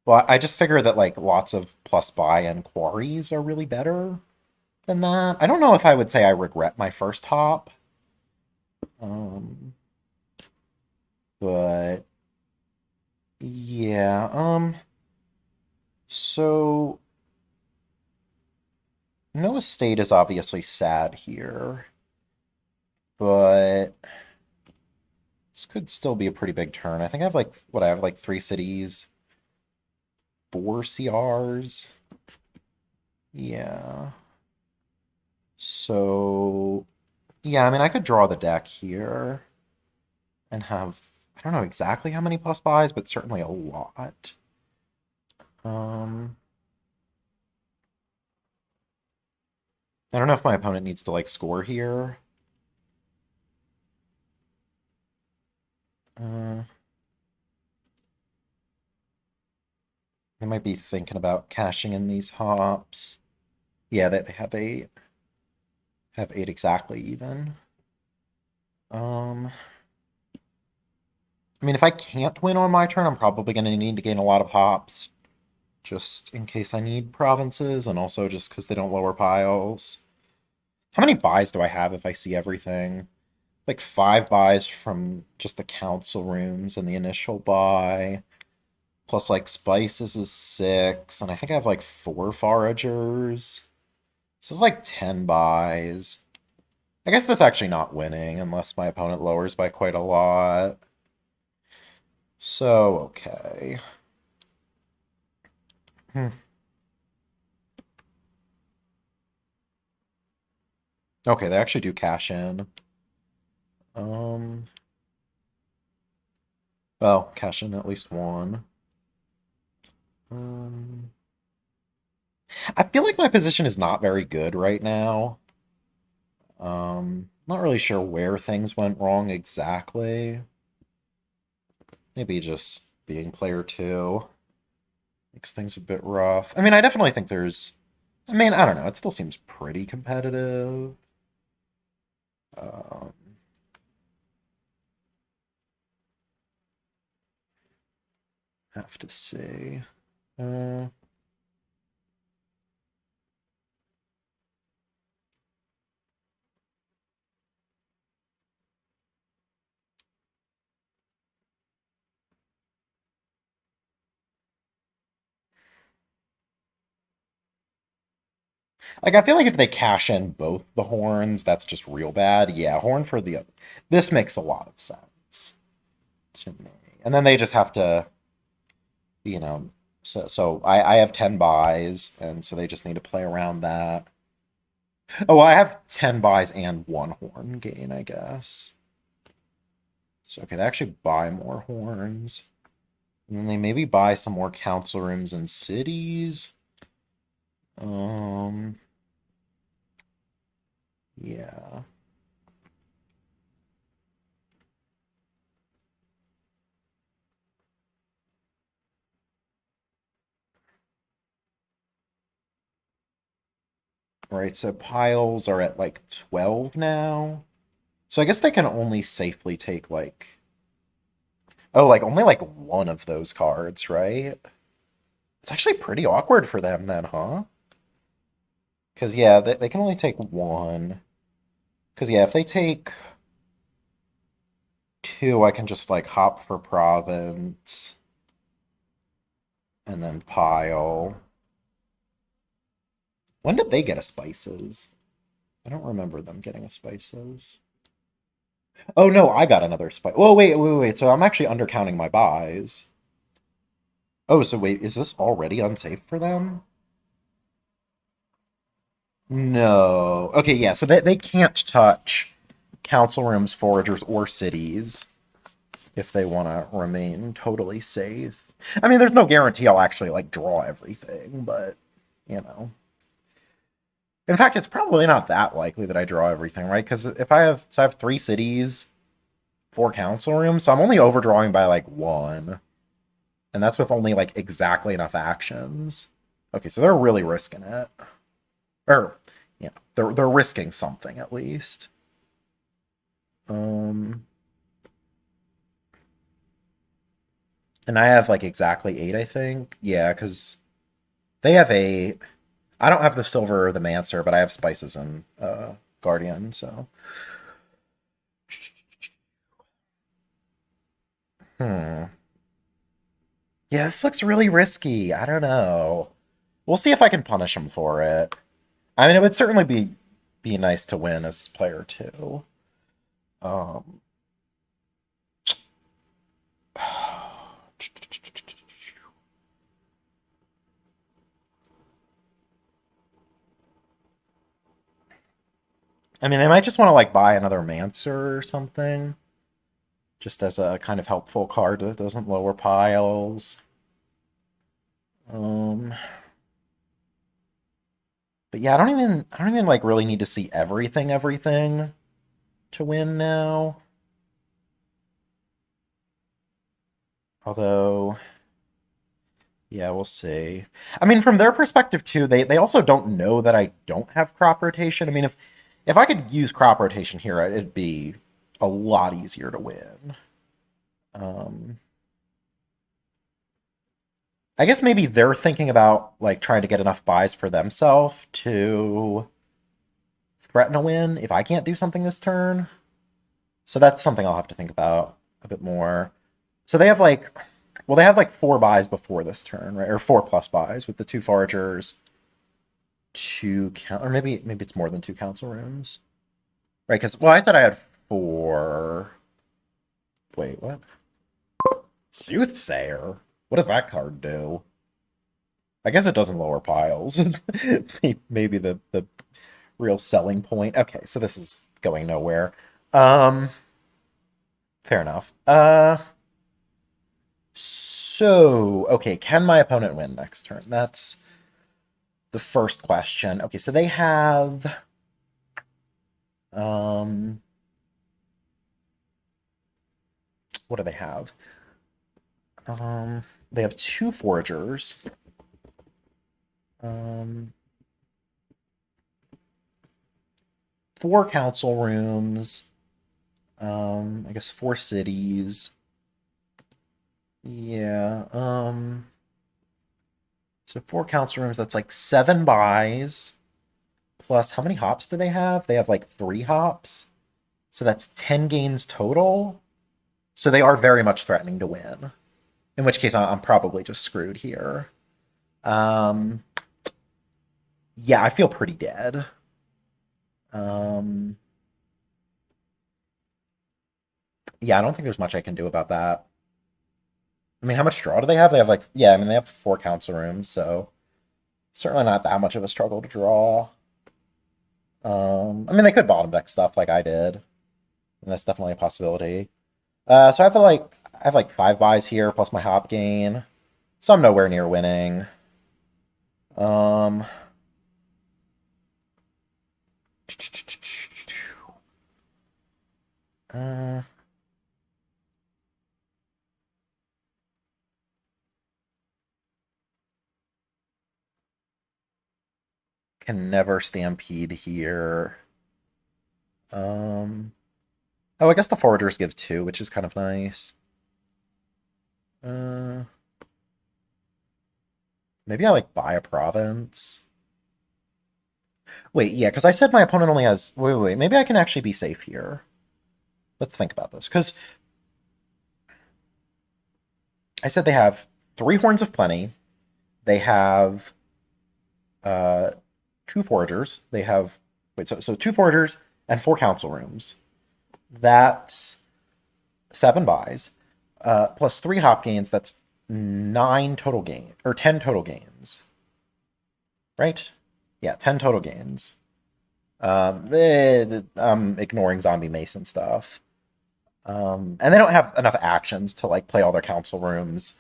well, I just figure that like lots of plus buy and quarries are really better than that. I don't know if I would say I regret my first hop. Um, but yeah, so no estate is obviously sad here, but this could still be a pretty big turn. I think I have like what I have like three cities, four CRs. Yeah. So yeah, I mean I could draw the deck here and have I don't know exactly how many plus buys, but certainly a lot. Um I don't know if my opponent needs to like score here. Uh they might be thinking about cashing in these hops. Yeah, they have eight exactly even. Um I mean if I can't win on my turn, I'm probably gonna need to gain a lot of hops just in case I need provinces and also just because they don't lower piles. How many buys do I have if I see everything? Like five buys from just the council rooms and the initial buy. Plus like spices is six, and I think I have like four foragers. This is like 10 buys. I guess that's actually not winning unless my opponent lowers by quite a lot. So, okay. Hmm. Okay, they actually do cash in. Um, well, cash in at least one. Um, I feel like my position is not very good right now. Not really sure where things went wrong exactly. Maybe just being player two makes things a bit rough. I mean, I definitely think there's. I mean, I don't know. It still seems pretty competitive. Um, have to see. Uh, like, I feel like if they cash in both the horns, that's just real bad. Yeah, horn for the other. This makes a lot of sense to me. And then they just have to, you know, so I have 10 buys, and so they just need to play around that. Oh, well, I have 10 buys and one horn gain, I guess. So, okay, they actually buy more horns. And then they maybe buy some more council rooms and cities. Um, yeah. Right, so piles are at like 12 now. So I guess they can only safely take like, oh, like only like one of those cards, right? It's actually pretty awkward for them then, huh? Because, yeah, they can only take one. Because, yeah, if they take two, I can just like hop for province and then pile. When did they get a spices? I don't remember them getting a spices. Oh no, I got another spice. Oh wait. So I'm actually undercounting my buys. Oh, so wait, is this already unsafe for them? No. Okay, yeah, so they can't touch council rooms, foragers, or cities if they want to remain totally safe. I mean, there's no guarantee I'll actually like draw everything, but you know. In fact, it's probably not that likely that I draw everything, right? Because if I have three cities, four council rooms, so I'm only overdrawing by like one, and that's with only like exactly enough actions. Okay, so they're really risking it, or yeah, they're risking something at least. Um, and I have like exactly eight, I think. Yeah, because they have eight. I don't have the silver or the mancer, but I have spices and guardian. So, hmm. Yeah, this looks really risky. I don't know. We'll see if I can punish him for it. I mean, it would certainly be nice to win as player two. Um, I mean, they might just want to like buy another mancer or something, just as a kind of helpful card that doesn't lower piles. Um, but yeah, I don't even like really need to see everything to win now. Although, yeah, we'll see. I mean, from their perspective too, they also don't know that I don't have crop rotation. I mean, if I could use crop rotation here, it'd be a lot easier to win. Um, I guess maybe they're thinking about like trying to get enough buys for themselves to threaten a win if I can't do something this turn. So that's something I'll have to think about a bit more. So they have like, well, they have like four buys before this turn, right? Or four plus buys with the two foragers, two count, or maybe it's more than two council rooms, right? Because well, I thought I had four. Wait, what? Soothsayer. What does that card do? I guess it doesn't lower piles. Maybe the real selling point. Okay, so this is going nowhere. Um, fair enough. So okay, can my opponent win next turn? That's the first question. Okay, so they have um, what do they have? They have two foragers. Um, four council rooms. I guess four cities. Yeah. So four council rooms, that's like seven buys. Plus, how many hops do they have? They have like three hops. So that's 10 gains total. So they are very much threatening to win. In which case, I'm probably just screwed here. Um, yeah, I feel pretty dead. Um, yeah, I don't think there's much I can do about that. I mean, how much draw do they have? They have like, yeah, I mean, they have four council rooms, so certainly not that much of a struggle to draw. I mean, they could bottom deck stuff like I did, and that's definitely a possibility. So I have like five buys here plus my hop gain, so I'm nowhere near winning. Um, uh, can never stampede here. Um, oh, I guess the foragers give two, which is kind of nice. Uh, maybe I like buy a province. Wait, yeah, because I said my opponent only has. Wait. Maybe I can actually be safe here. Let's think about this. Because I said they have three horns of plenty. They have uh, two foragers. They have so two foragers and four council rooms. That's seven buys. Plus three hop gains. That's 9 total gain or 10 total gains, right? Yeah, 10 total gains. I'm ignoring Zombie Mason stuff. And they don't have enough actions to like play all their council rooms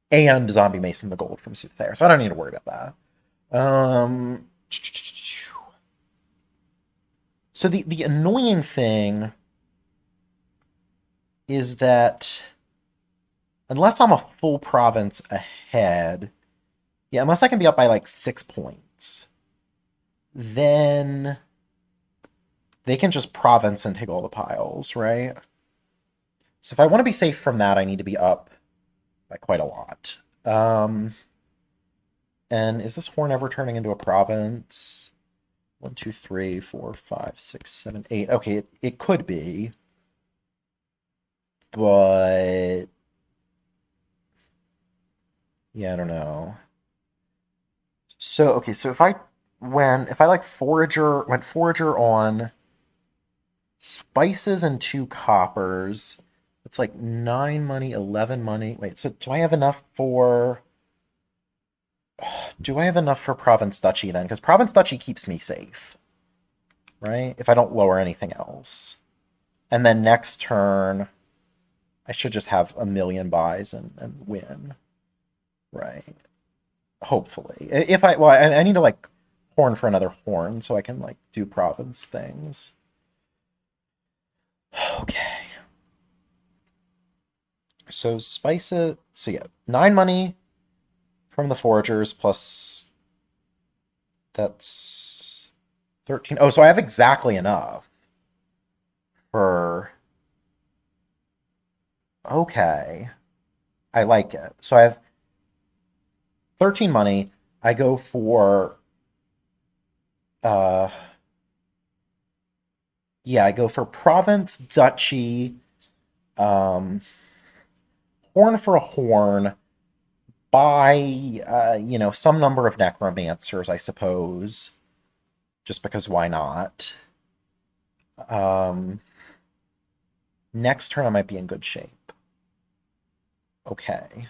and Zombie Mason the gold from Soothsayer, so I don't need to worry about that. So the annoying thing is that unless I'm a full province ahead, yeah, unless I can be up by like 6 points, then they can just province and take all the piles, right? So if I want to be safe from that, I need to be up by quite a lot. And is this horn ever turning into a province? 1, 2, 3, 4, 5, 6, 7, 8. Okay, it could be. But yeah, I don't know. So okay, so if I like went forager on spices and 2 coppers, it's like 9 money, 11 money. Wait, so do I have enough for province duchy then? Because province duchy keeps me safe, right? If I don't lower anything else. And then next turn, I should just have a million buys and win, right? Hopefully. If I, well, I need to like horn for another horn so I can like do province things. Okay. So spice it. So yeah, 9 money from the foragers plus that's 13. Oh, so I have exactly enough for. Okay. I like it. So I have 13 money. I go for uh yeah, I go for province, duchy, um horn for a horn, buy some number of necromancers, I suppose. Just because why not? Um Next turn I might be in good shape. Okay.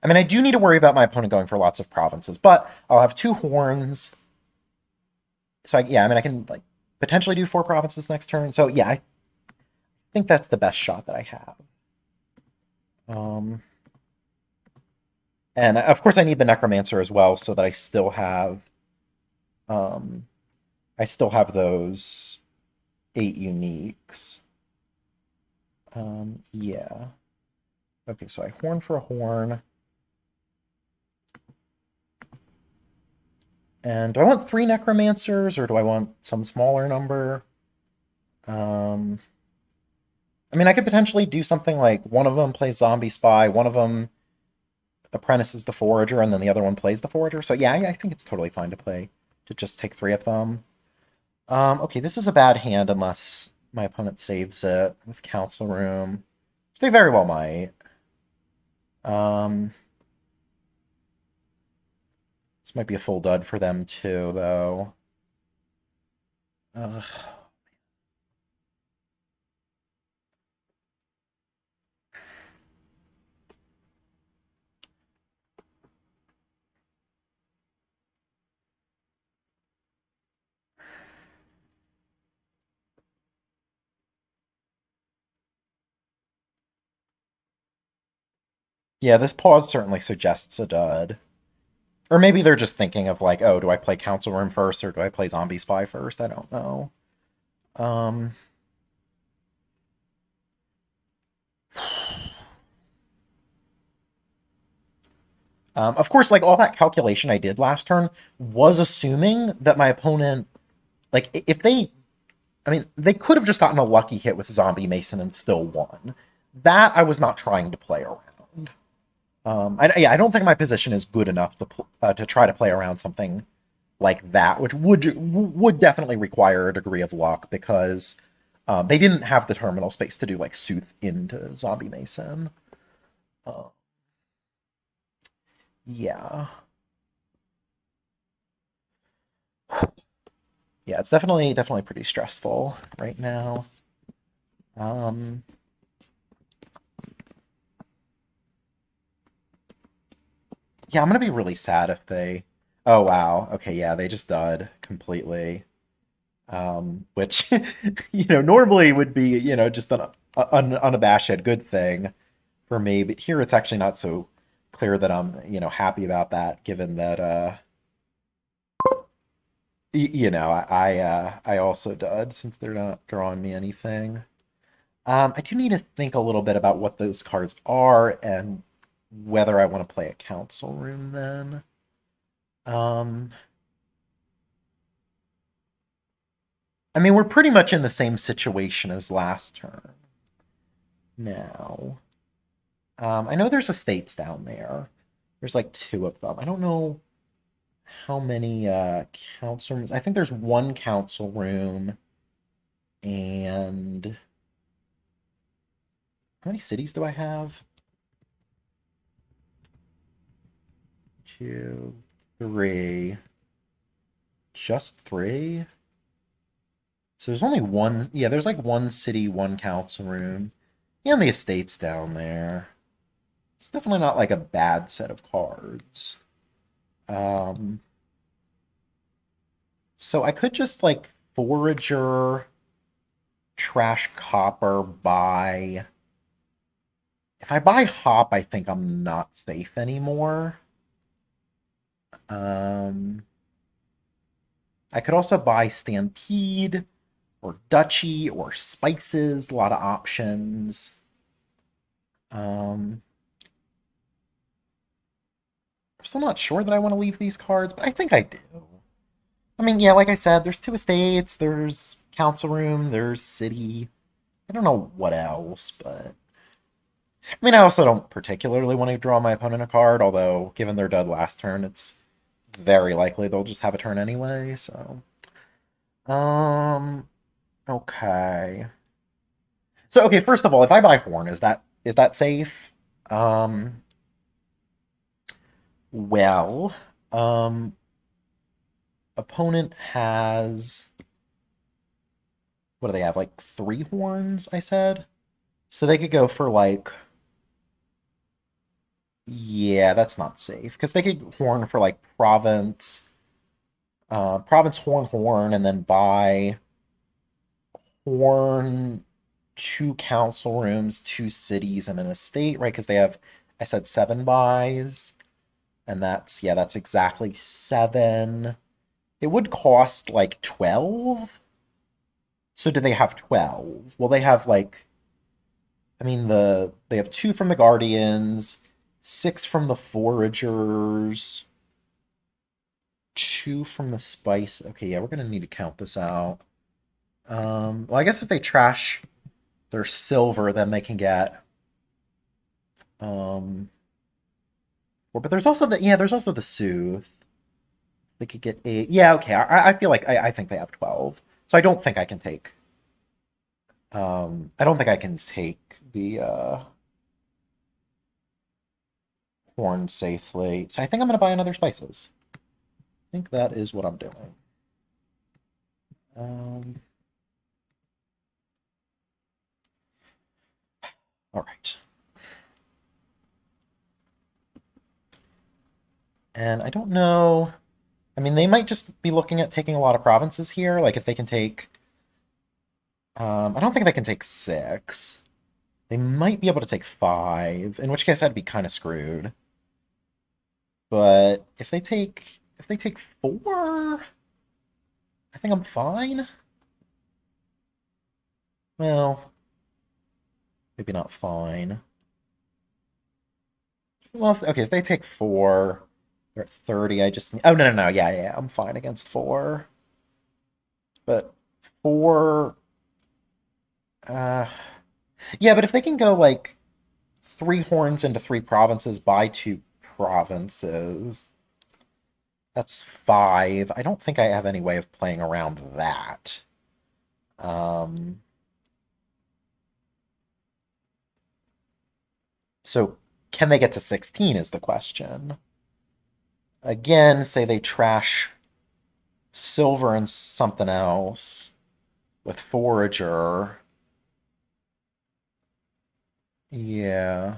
I mean, I do need to worry about my opponent going for lots of provinces, but I'll have 2 horns. So yeah, I mean, I can like potentially do 4 provinces next turn. So yeah, I think that's the best shot that I have. And of course, I need the necromancer as well, so that um, I still have those 8 uniques. Yeah. Okay, so I horn for a horn. And do I want 3 necromancers or do I want some smaller number? I mean, I could potentially do something like one of them plays zombie spy, one of them apprentices the forager, and then the other one plays the forager. So yeah, I think it's totally fine to just take 3 of them. Okay, this is a bad hand unless my opponent saves it with council room. They very well might. This might be a full dud for them too, though. Ugh. Yeah, this pause certainly suggests a dud. Or maybe they're just thinking of like, oh, do I play council room first or do I play zombie spy first? I don't know. Um, of course, like all that calculation I did last turn was assuming that my opponent, like, if they, I mean, they could have just gotten a lucky hit with Zombie Mason and still won. That I was not trying to play around. I don't think my position is good enough to try to play around something like that, which would definitely require a degree of luck because they didn't have the terminal space to do like Sooth into Zombie Mason. Uh, yeah. Yeah, it's definitely pretty stressful right now. Um, Yeah, I'm gonna be really sad if they. Oh wow. Okay, yeah, they just dud completely. Which normally would be just an unabashed good thing for me, but here it's actually not so clear that I'm happy about that, given that I also dud since they're not drawing me anything. I do need to think a little bit about what those cards are and whether I want to play a council room then. Um, I mean, we're pretty much in the same situation as last turn now. I know there's estates down there. There's like two of them. I don't know how many council rooms. I think there's one council room, and how many cities do I have? Two, three. Just three? So there's only one. Yeah, there's like one city, one council room. And the estates down there. It's definitely not like a bad set of cards. Um, so I could just like forager, trash copper, buy. If I buy hop, I think I'm not safe anymore. Um, I could also buy stampede or duchy or spices. A lot of options. Um, I'm still not sure that I want to leave these cards, but I think I do. I mean, yeah, like I said, there's two estates, there's council room, there's city. I don't know what else, but I mean, I also don't particularly want to draw my opponent a card, although given their dud last turn, it's very likely they'll just have a turn anyway, so. Um, okay. So, okay, first of all, if I buy Horn, is that safe? Um, well, um, opponent has what do they have? Like three horns, I said? So they could go for like yeah, that's not safe. Because they could horn for like province, province horn horn, and then buy horn two council rooms, two cities, and an estate, right? Because they have I said seven buys, and that's exactly seven. It would cost like 12. So do they have 12? Well, they have like I mean they have two from the Guardians, six from the Foragers, two from the Spice. Okay, yeah, we're gonna need to count this out. Well, I guess if they trash their silver, then they can get but there's also the Soothe. They could get eight. Yeah, okay. I feel like I think they have 12. So I don't think I can take the horn safely. So I think I'm gonna buy another spices. I think that is what I'm doing. Um, all right. And I don't know. I mean, they might just be looking at taking a lot of provinces here. Like if they can take, I don't think they can take six. They might be able to take five, in which case I'd be kind of screwed. But if they take four, I think I'm fine. Well, maybe not fine. Well, okay, if they take four, they're at 30. I just oh no, yeah, I'm fine against four. But four, uh, yeah, but if they can go like three horns into three provinces by two provinces, that's five. I don't think I have any way of playing around that. Um, so can they get to 16 is the question. Again, say they trash silver and something else with forager. Yeah.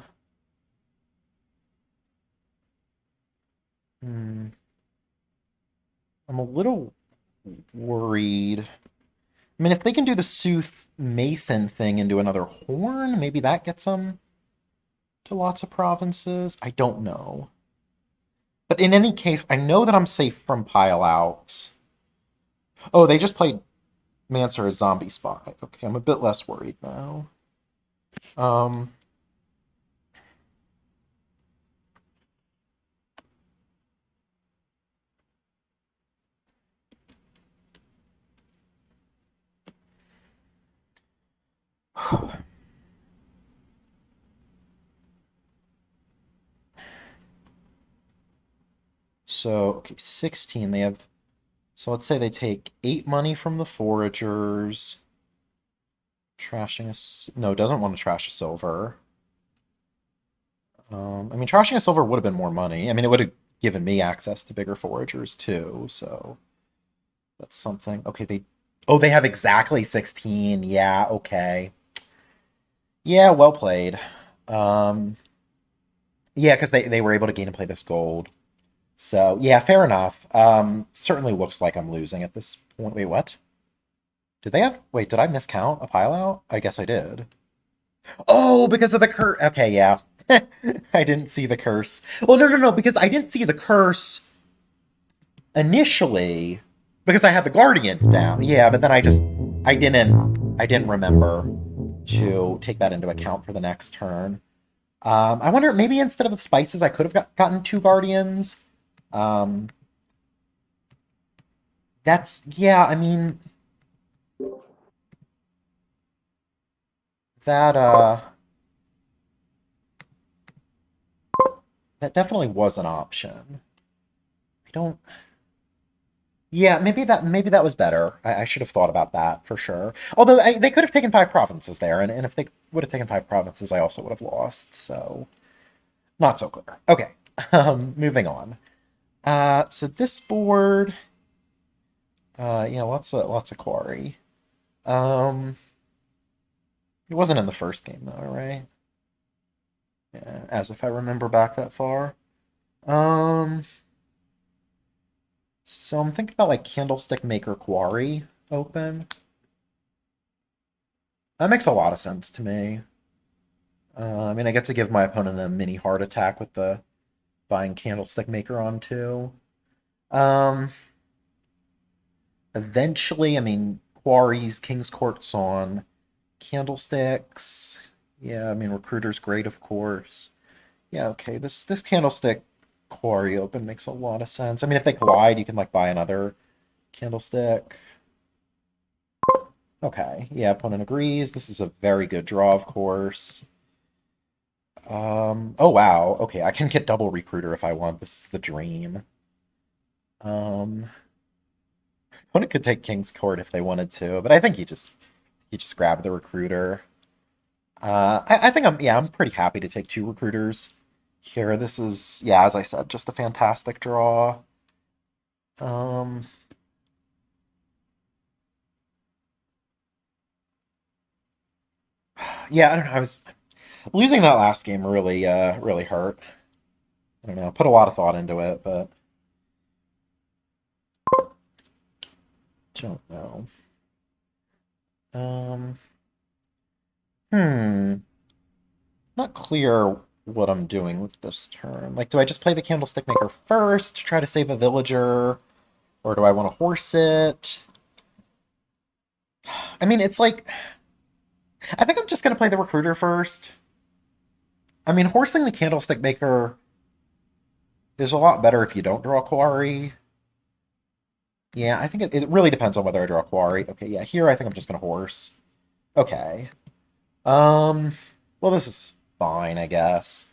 Hmm. I'm a little worried. I mean, if they can do the Sooth Mason thing and do another horn, maybe that gets them to lots of provinces. I don't know. But in any case, I know that I'm safe from pile outs. Oh, they just played Mancer as Zombie Spy. Okay, I'm a bit less worried now. Um, so, okay, 16. They have. So let's say they take 8 money from the foragers. Trashing a. No, doesn't want to trash a silver. I mean, trashing a silver would have been more money. I mean, it would have given me access to bigger foragers too, so that's something. Okay, they. Oh, they have exactly 16. Yeah, okay. Yeah, well played. Um, yeah, because they were able to gain and play this gold. So, yeah, fair enough. Certainly looks like I'm losing at this point. Wait, what? Did they have. Wait, did I miscount a pile out? I guess I did. Oh, because of the curse. Okay, yeah. I didn't see the curse. Well, no, no, no, because I didn't see the curse initially because I had the guardian down. Yeah, but then I didn't remember to take that into account for the next turn. I wonder maybe instead of the spices I could have gotten two guardians. Um, that's yeah, I mean that that definitely was an option. I don't. Yeah, maybe that was better. I should have thought about that for sure. Although they could have taken 5 provinces there, and if they would have taken 5 provinces, I also would have lost. So not so clear. Okay, moving on. So this board, yeah, lots of quarry. Um, it wasn't in the first game though, right? Yeah, as if I remember back that far. Um, so I'm thinking about like Candlestick Maker Quarry open. That makes a lot of sense to me. I mean, I get to give my opponent a mini heart attack with the buying Candlestick Maker on too. Um, eventually, I mean, Quarries, King's Court's on, Candlesticks. Yeah, I mean, Recruiter's great, of course. Yeah, okay, this Candlestick Quarry open makes a lot of sense. I mean, if they collide, you can like buy another Candlestick. Okay, yeah, opponent agrees. This is a very good draw, of course. Oh wow. Okay, I can get double recruiter if I want. This is the dream. Um, opponent could take King's Court if they wanted to, but I think he just grabbed the recruiter. I think I'm pretty happy to take two recruiters here. This is yeah, as I said, just a fantastic draw. Um, yeah, I don't know. I was losing that last game really hurt. I don't know. Put a lot of thought into it, but don't know. Um, hmm. Not clear what I'm doing with this turn. Like, do I just play the Candlestick Maker first to try to save a villager? Or do I want to horse it? I mean, it's like, I think I'm just going to play the Recruiter first. I mean, horsing the Candlestick Maker is a lot better if you don't draw Quarry. Yeah, I think it really depends on whether I draw Quarry. Okay, yeah, here I think I'm just going to horse. Okay. Um, well, this is fine, I guess.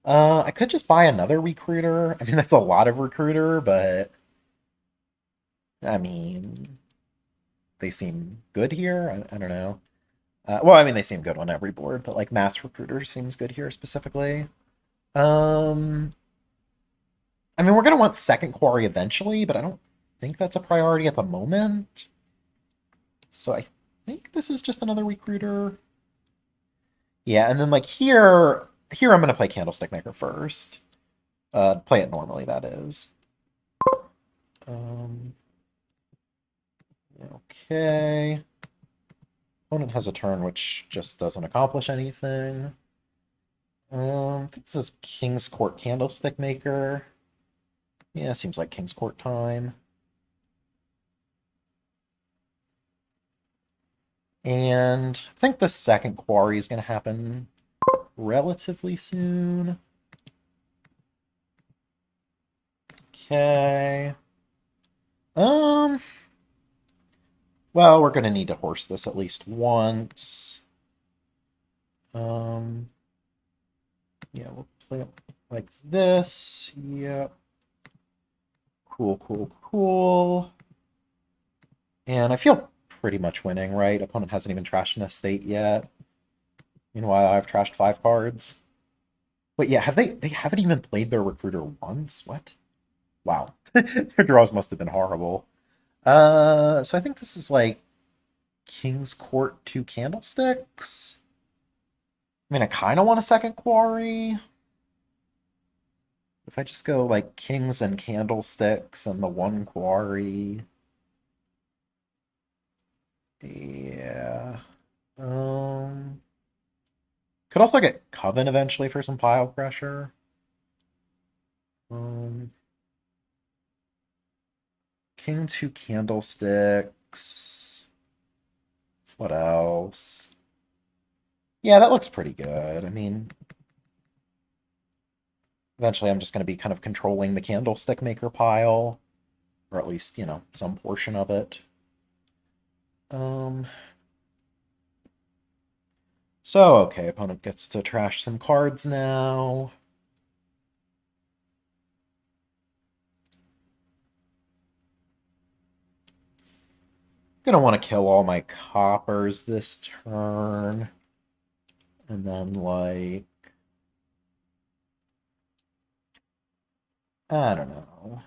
I could just buy another recruiter. I mean, that's a lot of recruiter, but I mean, they seem good here. I don't know. Well, I mean, they seem good on every board, but like mass recruiter seems good here specifically. Um, I mean, we're gonna want second quarry eventually, but I don't think that's a priority at the moment. So I think this is just another recruiter. Yeah, and then like here I'm gonna play Candlestick Maker first. Play it normally, that is. Um, okay. Opponent has a turn which just doesn't accomplish anything. I think this is King's Court Candlestick Maker. Yeah, seems like King's Court time. And I think the second quarry is going to happen relatively soon. Okay. Well, we're going to need to horse this at least once. Yeah, we'll play it like this. Yep. Cool, cool, cool. And I feel pretty much winning, right? Opponent hasn't even trashed an estate yet. Meanwhile, I've trashed 5 cards. Wait, yeah, they haven't even played their recruiter once? What? Wow. Their draws must have been horrible. So I think this is like King's Court 2 candlesticks. I mean, I kind of want a second quarry. If I just go like kings and candlesticks and the 1 quarry. Yeah. Could also get Coven eventually for some pile pressure. Um, King 2 candlesticks. What else? Yeah, that looks pretty good. I mean, eventually I'm just going to be kind of controlling the candlestick maker pile, or at least, some portion of it. Um, so, okay, opponent gets to trash some cards now. Gonna want to kill all my coppers this turn. And then, like, I don't know.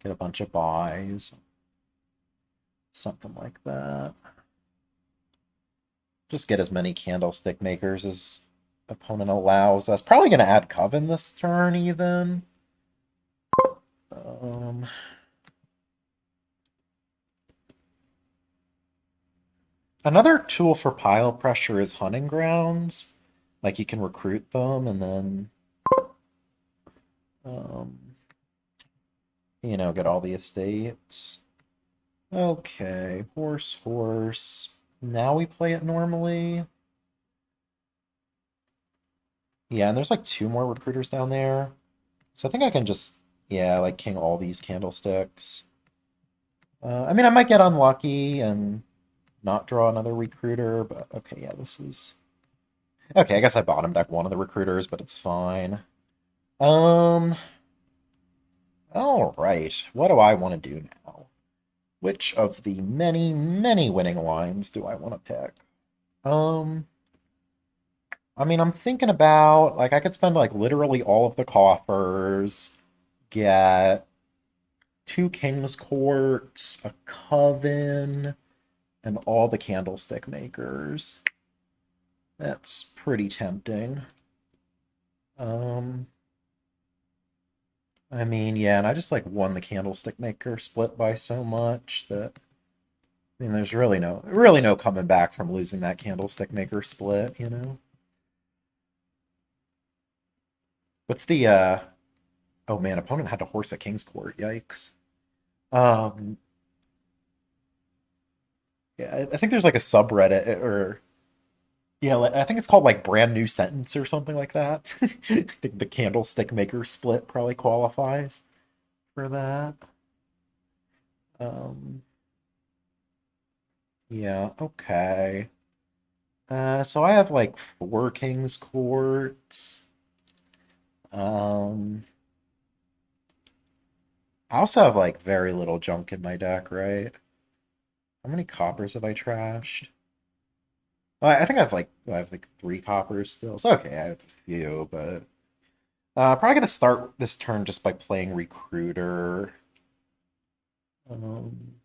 Get a bunch of buys. Something like that. Just get as many candlestick makers as opponent allows us. Probably going to add Coven this turn, even. Another tool for pile pressure is hunting grounds. Like, you can recruit them and then, um, get all the estates. Okay, horse, horse. Now we play it normally. Yeah, and there's like 2 more recruiters down there. So I think I can just, yeah, like king all these candlesticks. I mean, I might get unlucky and not draw another recruiter, but okay, yeah, this is... Okay, I guess I bottom deck one of the recruiters, but it's fine. All right, what do I want to do now? Which of the many, many winning lines do I want to pick? I mean, I'm thinking about, like, I could spend, like, literally all of the coffers, get 2 King's Courts, a Coven, and all the candlestick makers. That's pretty tempting. I mean, yeah, and I just like won the candlestick maker split by so much that I mean, there's really no coming back from losing that candlestick maker split. What's the oh man, opponent had to horse a King's Court. Yikes. Um yeah, I think there's like a subreddit or yeah, I think it's called like brand new sentence or something like that. I think the candlestick maker split probably qualifies for that. Um, yeah, okay. So I have like 4 King's Courts. Um, I also have like very little junk in my deck, right? How many coppers have I trashed? Well, I have like 3 coppers still. So okay, I have a few, but probably gonna start this turn just by playing Recruiter. Um,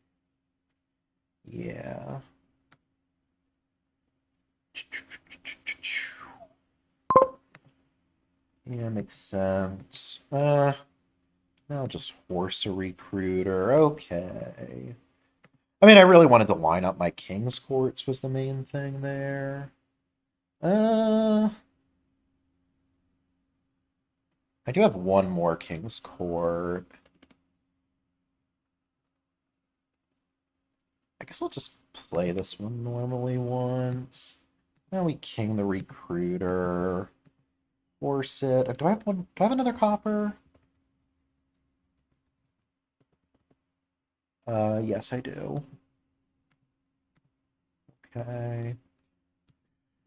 yeah. Yeah, makes sense. Now just horse a recruiter. Okay. I mean, I really wanted to line up my king's courts was the main thing there. Uh, I do have one more king's court. I guess I'll just play this one normally once. Now we king the recruiter. Force it. Do I have one? Do I have another copper? Yes, I do. Okay.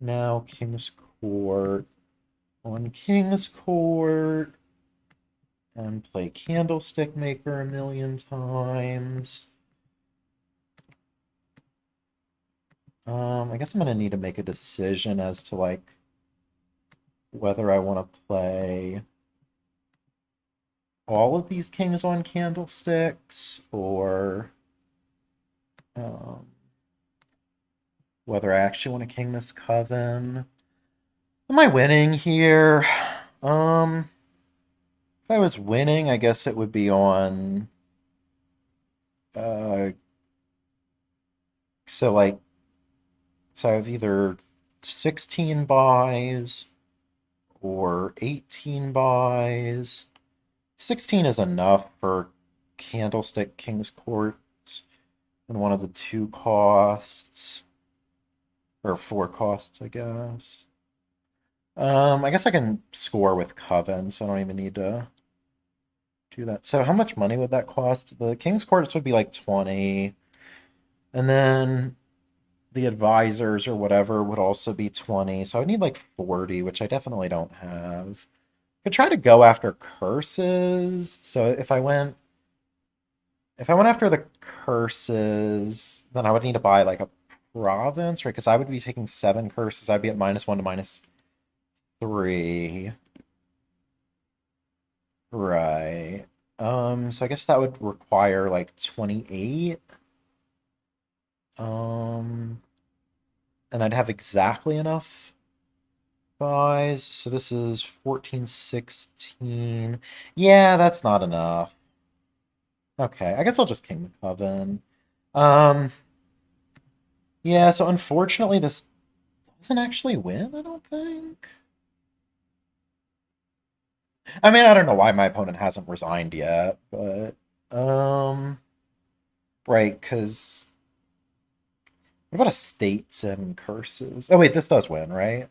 Now King's Court. On King's Court. And play Candlestick Maker a million times. I guess I'm gonna need to make a decision as to like whether I want to play all of these kings on candlesticks or um, whether I actually want to king this coven. Am I winning here? If I was winning, I guess it would be on uh so like so I have either 16 buys or 18 buys. 16 is enough for Candlestick King's Courts and one of the two costs. Or four costs, I guess. I guess I can score with Coven, so I don't even need to do that. So how much money would that cost? The King's Courts would be like 20. And then the advisors or whatever would also be 20. So I would need like 40, which I definitely don't have. I could try to go after curses. So if I went after the curses, then I would need to buy like a province, right? Because I would be taking 7 curses. I'd be at -1 to -3. Right. So I guess that would require like 28. Um, and I'd have exactly enough buys. So this is 14, 16. Yeah, that's not enough. Okay, I guess I'll just king the coven. Um, yeah, so unfortunately this doesn't actually win, I don't think. I mean, I don't know why my opponent hasn't resigned yet, but right, because what about estates and curses? Oh wait, this does win, right?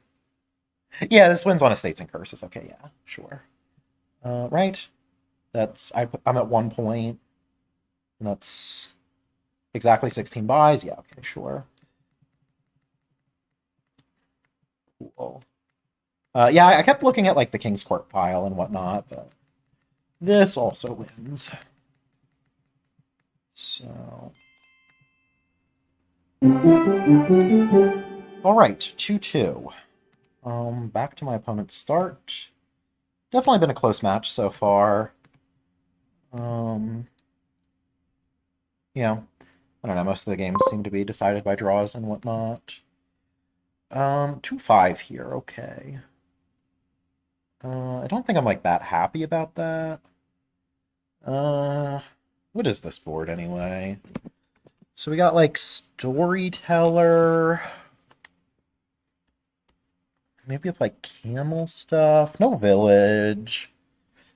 Yeah, this wins on estates and curses. Okay, yeah, sure. Right. I'm at 1 point, and that's exactly 16 buys. Yeah, okay, sure. Cool. Yeah, I kept looking at like the King's Court pile and whatnot, but this also wins. So, all right, 2-2. Back to my opponent's start. Definitely been a close match so far. Um, I don't know. Most of the games seem to be decided by draws and whatnot. 2-5 here. Okay. I don't think I'm like that happy about that. Uh, what is this board anyway? So we got like storyteller. Maybe with like camel stuff. No village.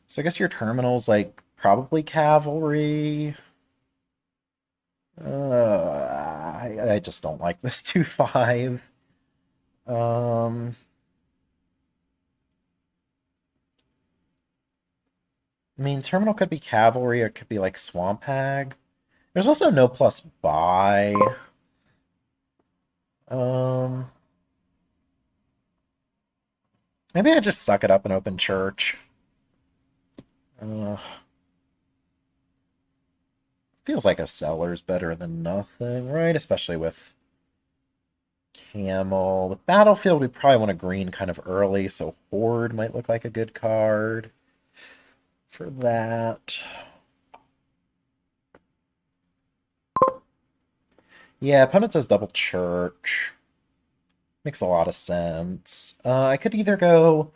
So I guess your terminal's like probably cavalry. I just don't like this 2-5. Um, I mean, terminal could be cavalry or it could be like swamp hag. There's also no plus buy. Um, maybe I just suck it up and open church. Uh, feels like a seller's better than nothing, right? Especially with camel. With battlefield, we probably want a green kind of early, so horde might look like a good card for that. Yeah, opponent says double church. Makes a lot of sense. I could either go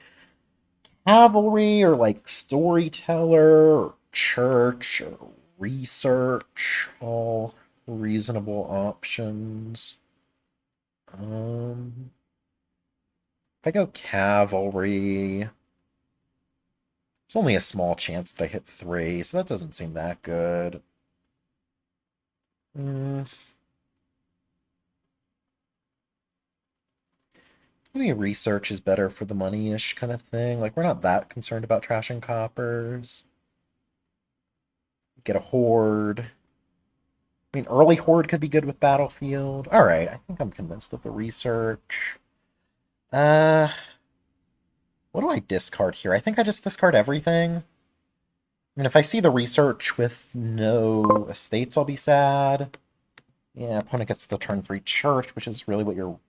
cavalry or like storyteller or church or research, all reasonable options. If I go cavalry, there's only a small chance that I hit 3, so that doesn't seem that good. Mm, maybe research is better for the money-ish kind of thing. Like, we're not that concerned about trashing coppers. Get a horde. I mean, early horde could be good with battlefield. All right, I think I'm convinced of the research. Uh, what do I discard here? I think I just discard everything. I mean, if I see the research with no estates, I'll be sad. Yeah, opponent gets the turn 3 church, which is really what you're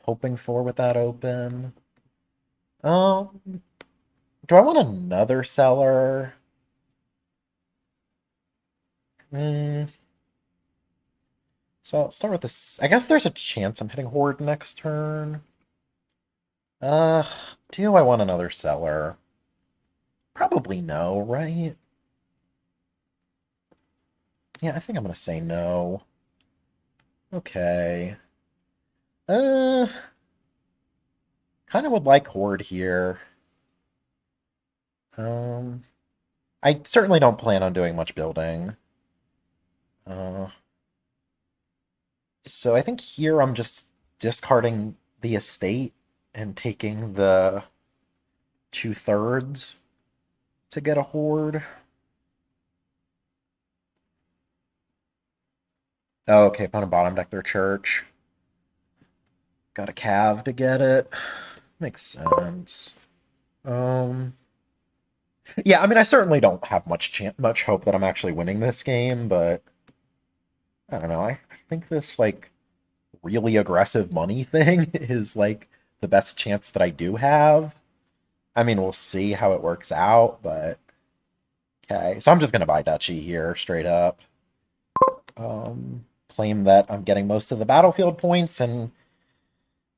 hoping for with that open. Um, do I want another seller? Hmm. So I'll start with this. I guess there's a chance I'm hitting horde next turn. Uh, do I want another seller? Probably no, right? Yeah, I think I'm gonna say no. Okay. Uh, kind of would like horde here. Um, I certainly don't plan on doing much building. Uh, so I think here I'm just discarding the estate and taking the 2/3 to get a horde. Oh, okay, opponent bottom deck their church. Got a cav to get it. Makes sense. Um, yeah, I mean, I certainly don't have much hope that I'm actually winning this game, but I don't know. I think this like really aggressive money thing is like the best chance that I do have. I mean, we'll see how it works out, but okay. So I'm just gonna buy Duchy here straight up. Claim that I'm getting most of the battlefield points, and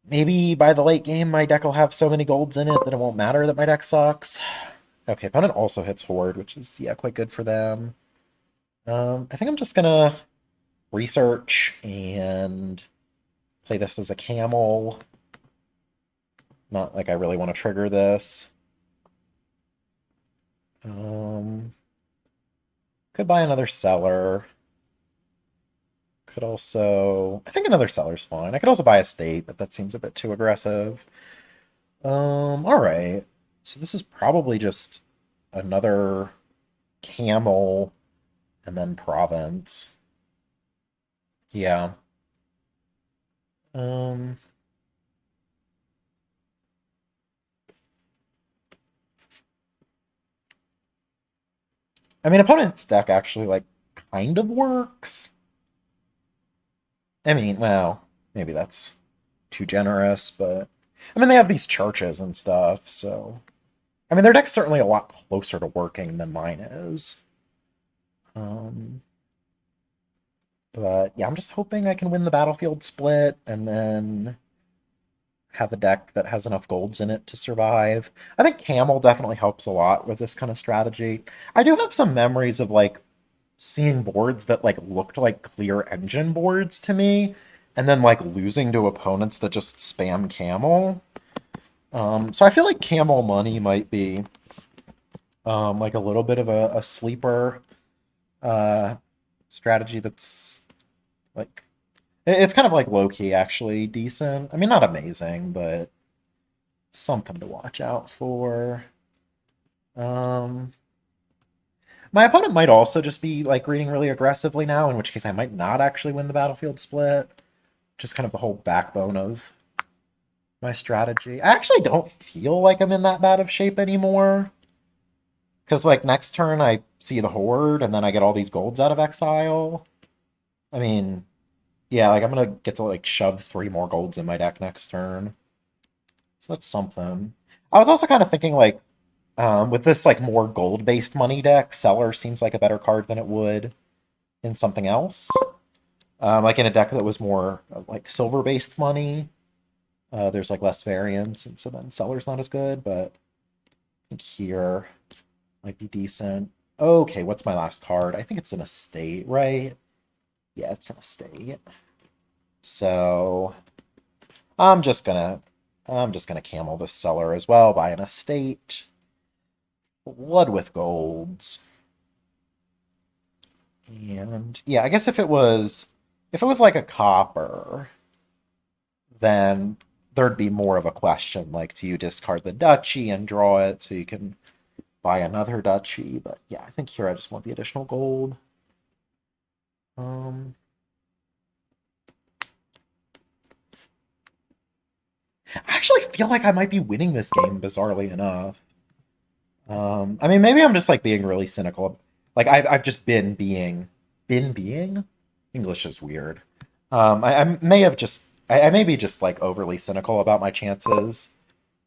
maybe by the late game my deck will have so many golds in it that it won't matter that my deck sucks. Okay, opponent also hits Horde, which is, yeah, quite good for them. I think I'm just gonna research and play this as a camel. Not like I really want to trigger this. Um, could buy another seller. Could also... I think another seller's fine. I could also buy a state, but that seems a bit too aggressive. Alright. So this is probably just another camel and then province. Yeah. Um, I mean, opponent's deck actually, like, kind of works. I mean, well, maybe that's too generous, but... I mean, they have these churches and stuff, so... I mean, their deck's certainly a lot closer to working than mine is. Um, but, yeah, I'm just hoping I can win the battlefield split, and then have a deck that has enough golds in it to survive. I think Camel definitely helps a lot with this kind of strategy. I do have some memories of, like, seeing boards that like looked like clear engine boards to me, and then like losing to opponents that just spam camel. So I feel like camel money might be like a little bit of a sleeper uh, strategy that's like it's kind of like low key actually decent. I mean, not amazing, but something to watch out for. Um, my opponent might also just be like reading really aggressively now, in which case I might not actually win the battlefield split. Just kind of the whole backbone of my strategy. I actually don't feel like I'm in that bad of shape anymore. Because, like, next turn I see the Horde, and then I get all these golds out of exile. I mean, yeah, like, I'm gonna get to, like, shove 3 more golds in my deck next turn. So that's something. I was also kind of thinking, like, with this, like, more gold-based money deck, Seller seems like a better card than it would in something else. Like, in a deck that was more, like, silver-based money. There's like less variance, and so then Seller's not as good, but I think here might be decent. Okay, what's my last card? I think it's an estate, right? Yeah, it's an estate. So I'm just gonna I'm just gonna camel this seller as well, buy an estate. Blood with golds. And yeah, I guess if it was like a copper, then there'd be more of a question, like do you discard the duchy and draw it so you can buy another duchy? But yeah, I think here I just want the additional gold. Um, I actually feel like I might be winning this game, bizarrely enough. I mean, maybe I'm just like being really cynical. Like I've just been being. English is weird. I may have just I may be just like overly cynical about my chances,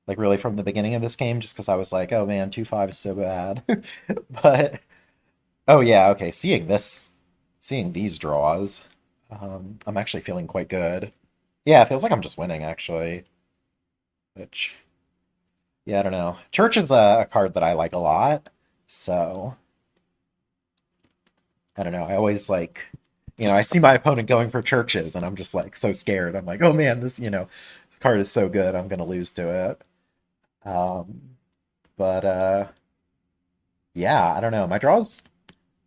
like really from the beginning of this game, just because I was like, oh man, 2-5 is so bad. But oh yeah, okay, seeing these draws, I'm actually feeling quite good. Yeah, it feels like I'm just winning actually, which yeah, I don't know. Church is a card that I like a lot, so I don't know. I always like, I see my opponent going for churches, and I'm just like so scared. I'm like, oh man, this card is so good. I'm gonna lose to it. Um, but yeah, I don't know. My draws,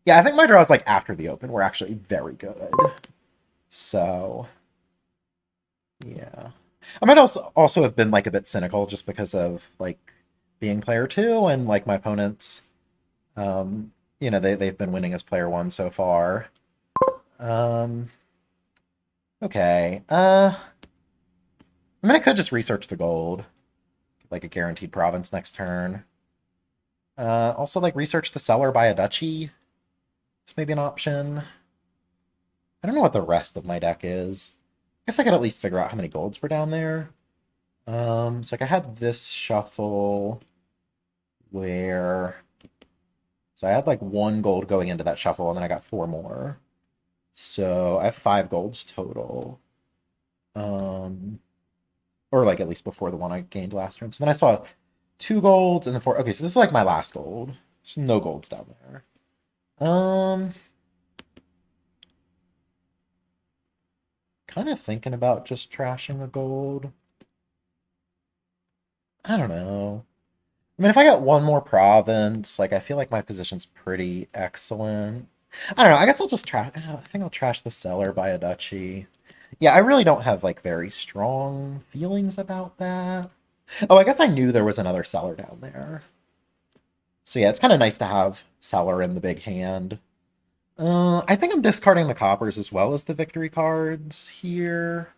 yeah, I think my draws like after the open were actually very good. So yeah, I might also have been like a bit cynical just because of like being player two and like my opponents. They've been winning as player one so far. Um, okay. I mean, I could just research the gold, like a guaranteed province next turn. Also, like research the seller by a duchy. It's maybe an option. I don't know what the rest of my deck is. I guess I could at least figure out how many golds were down there. So like I had this shuffle where, so I had like one gold going into that shuffle, and then I got four more. So I have five golds total. Um, or like at least before the one I gained last turn. So then I saw two golds and then four. Okay, so this is like my last gold. There's no golds down there. Kind of thinking about just trashing a gold. I don't know. I mean, if I got one more province, like I feel like my position's pretty excellent. I don't know. I guess I'll just trash. I think I'll trash the seller by a duchy. Yeah, I really don't have like very strong feelings about that. Oh, I guess I knew there was another seller down there. So yeah, it's kind of nice to have seller in the big hand. I think I'm discarding the coppers as well as the victory cards here.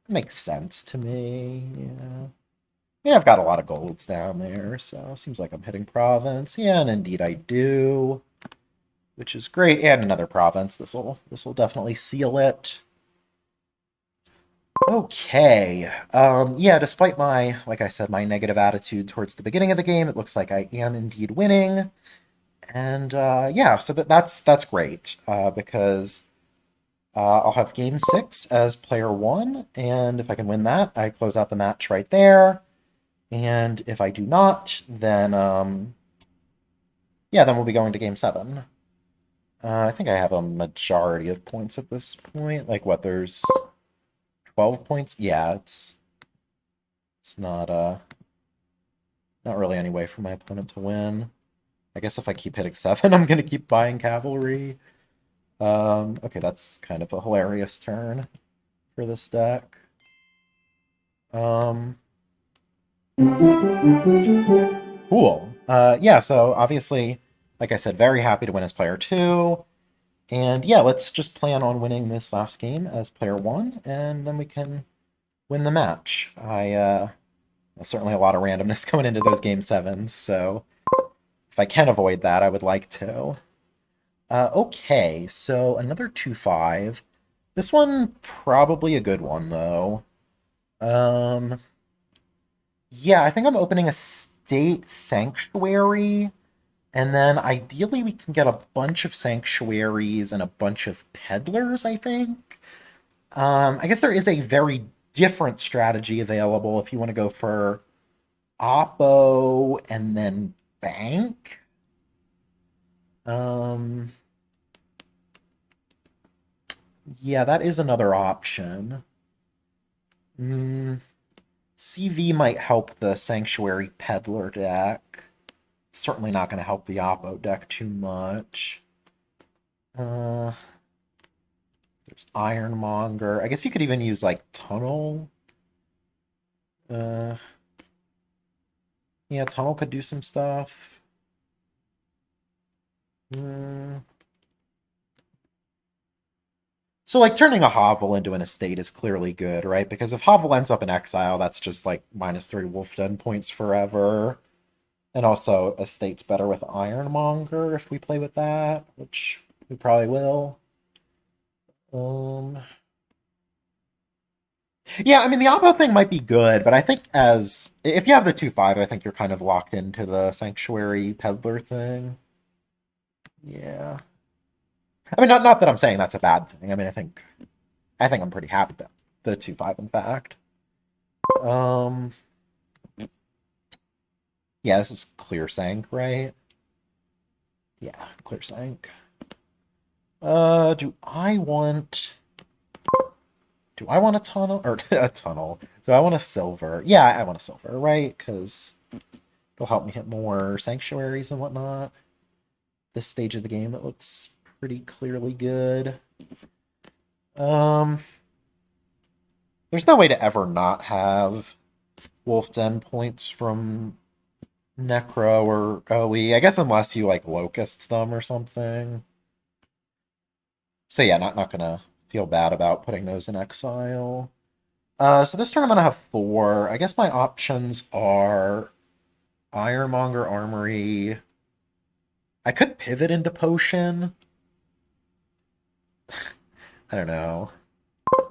Makes sense to me. Yeah. Yeah, I've got a lot of golds down there, so seems like I'm hitting province. Yeah, and indeed I do, which is great. And another province. This will definitely seal it. Okay. Yeah, despite my, like I said, my negative attitude towards the beginning of the game, it looks like I am indeed winning. And yeah, so that's great because I'll have game six as player one, and if I can win that, I close out the match right there. And if I do not, then yeah, then we'll be going to game seven. I think I have a majority of points at this point. Like what? There's 12 points. Yeah, it's not really any way for my opponent to win. I guess if I keep hitting seven, I'm gonna keep buying cavalry. Okay, that's kind of a hilarious turn for this deck. Um, cool. Yeah, so obviously, like I said, very happy to win as player two. And yeah, let's just plan on winning this last game as player one, and then we can win the match. Certainly a lot of randomness going into those game sevens, so if I can avoid that, I would like to. Okay, so another 2-5. This one probably a good one though. Um, yeah, I think I'm opening a state sanctuary, and then ideally we can get a bunch of sanctuaries and a bunch of peddlers, I think. I guess there is a very different strategy available if you want to go for Oppo and then Bank. Um, yeah, that is another option. Mm, CV might help the Sanctuary Peddler deck. Certainly not going to help the Oppo deck too much. Uh, there's Ironmonger. I guess you could even use like Tunnel. Uh, yeah, Tunnel could do some stuff. Mm. So like turning a Hovel into an estate is clearly good, right? Because if Hovel ends up in exile, that's just like -3 Wolf Den points forever. And also estate's better with Ironmonger if we play with that, which we probably will. Um, yeah, I mean the Oppo thing might be good, but I think as if you have the 2/5, I think you're kind of locked into the Sanctuary Peddler thing. Yeah. I mean not that I'm saying that's a bad thing. I mean I think I'm pretty happy about the 2/5 in fact. Um yeah, this is clear sank, right? Yeah, clear sank. Do I want a tunnel or a tunnel? Do I want a silver? Yeah, I want a silver, right? Because it'll help me hit more sanctuaries and whatnot. This stage of the game, it looks pretty clearly good. Um, there's no way to ever not have Wolf Den points from Necro or OE. I guess unless you like locusts them or something. So yeah, not gonna feel bad about putting those in exile. So this turn I'm gonna have four. I guess my options are Ironmonger Armory. I could pivot into Potion. I don't know. I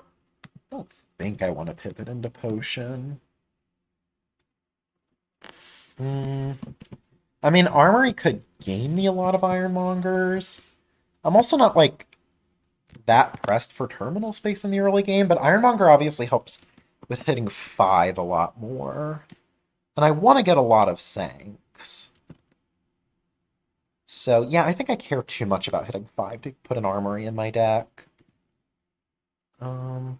don't think I want to pivot into Potion. Hmm. I mean, Armory could gain me a lot of Ironmongers. I'm also not like that pressed for terminal space in the early game, but Ironmonger obviously helps with hitting 5 a lot more. And I want to get a lot of Sanks. So yeah, I think I care too much about hitting 5 to put an Armory in my deck. Um,